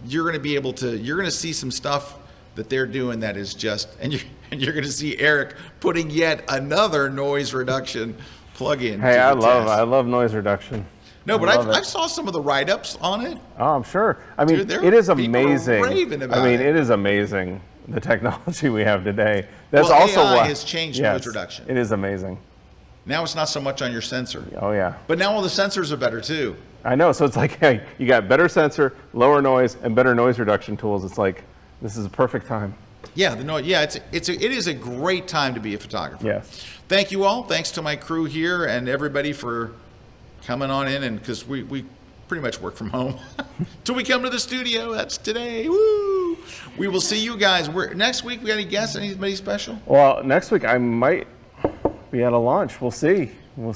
you're going to be able to. You're going to see some stuff that they're doing that is just, and you're going to see Eric putting yet another noise reduction plug-in. Hey, I love noise reduction. No, but I saw some of the write-ups on it. Oh, I'm sure. I mean, dude, it is amazing. Raving about it is amazing, the technology we have today. That's also AI has changed noise reduction. It is amazing. Now it's not so much on your sensor. Oh, yeah. But now all the sensors are better, too. I know. So it's like, hey, you got better sensor, lower noise, and better noise reduction tools. It's like, this is a perfect time. Yeah, it is a great time to be a photographer. Yes. Thank you all. Thanks to my crew here and everybody for coming on in, and because we pretty much work from home till we come to the studio. That's today. Woo! We will see you guys. Next week. We got any guests? Anybody special? Well, next week I might be at a launch. We'll see. I'm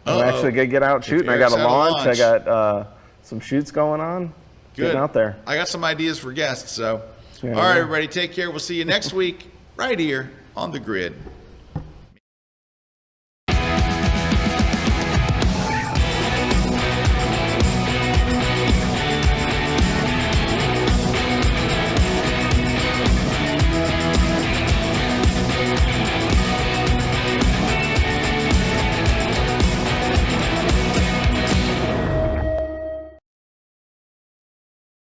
actually gonna get out shooting. I got a launch. I got some shoots going on. Good. Getting out there. I got some ideas for guests. So, Yeah, all right, everybody, take care. We'll see you next week right here on The Grid.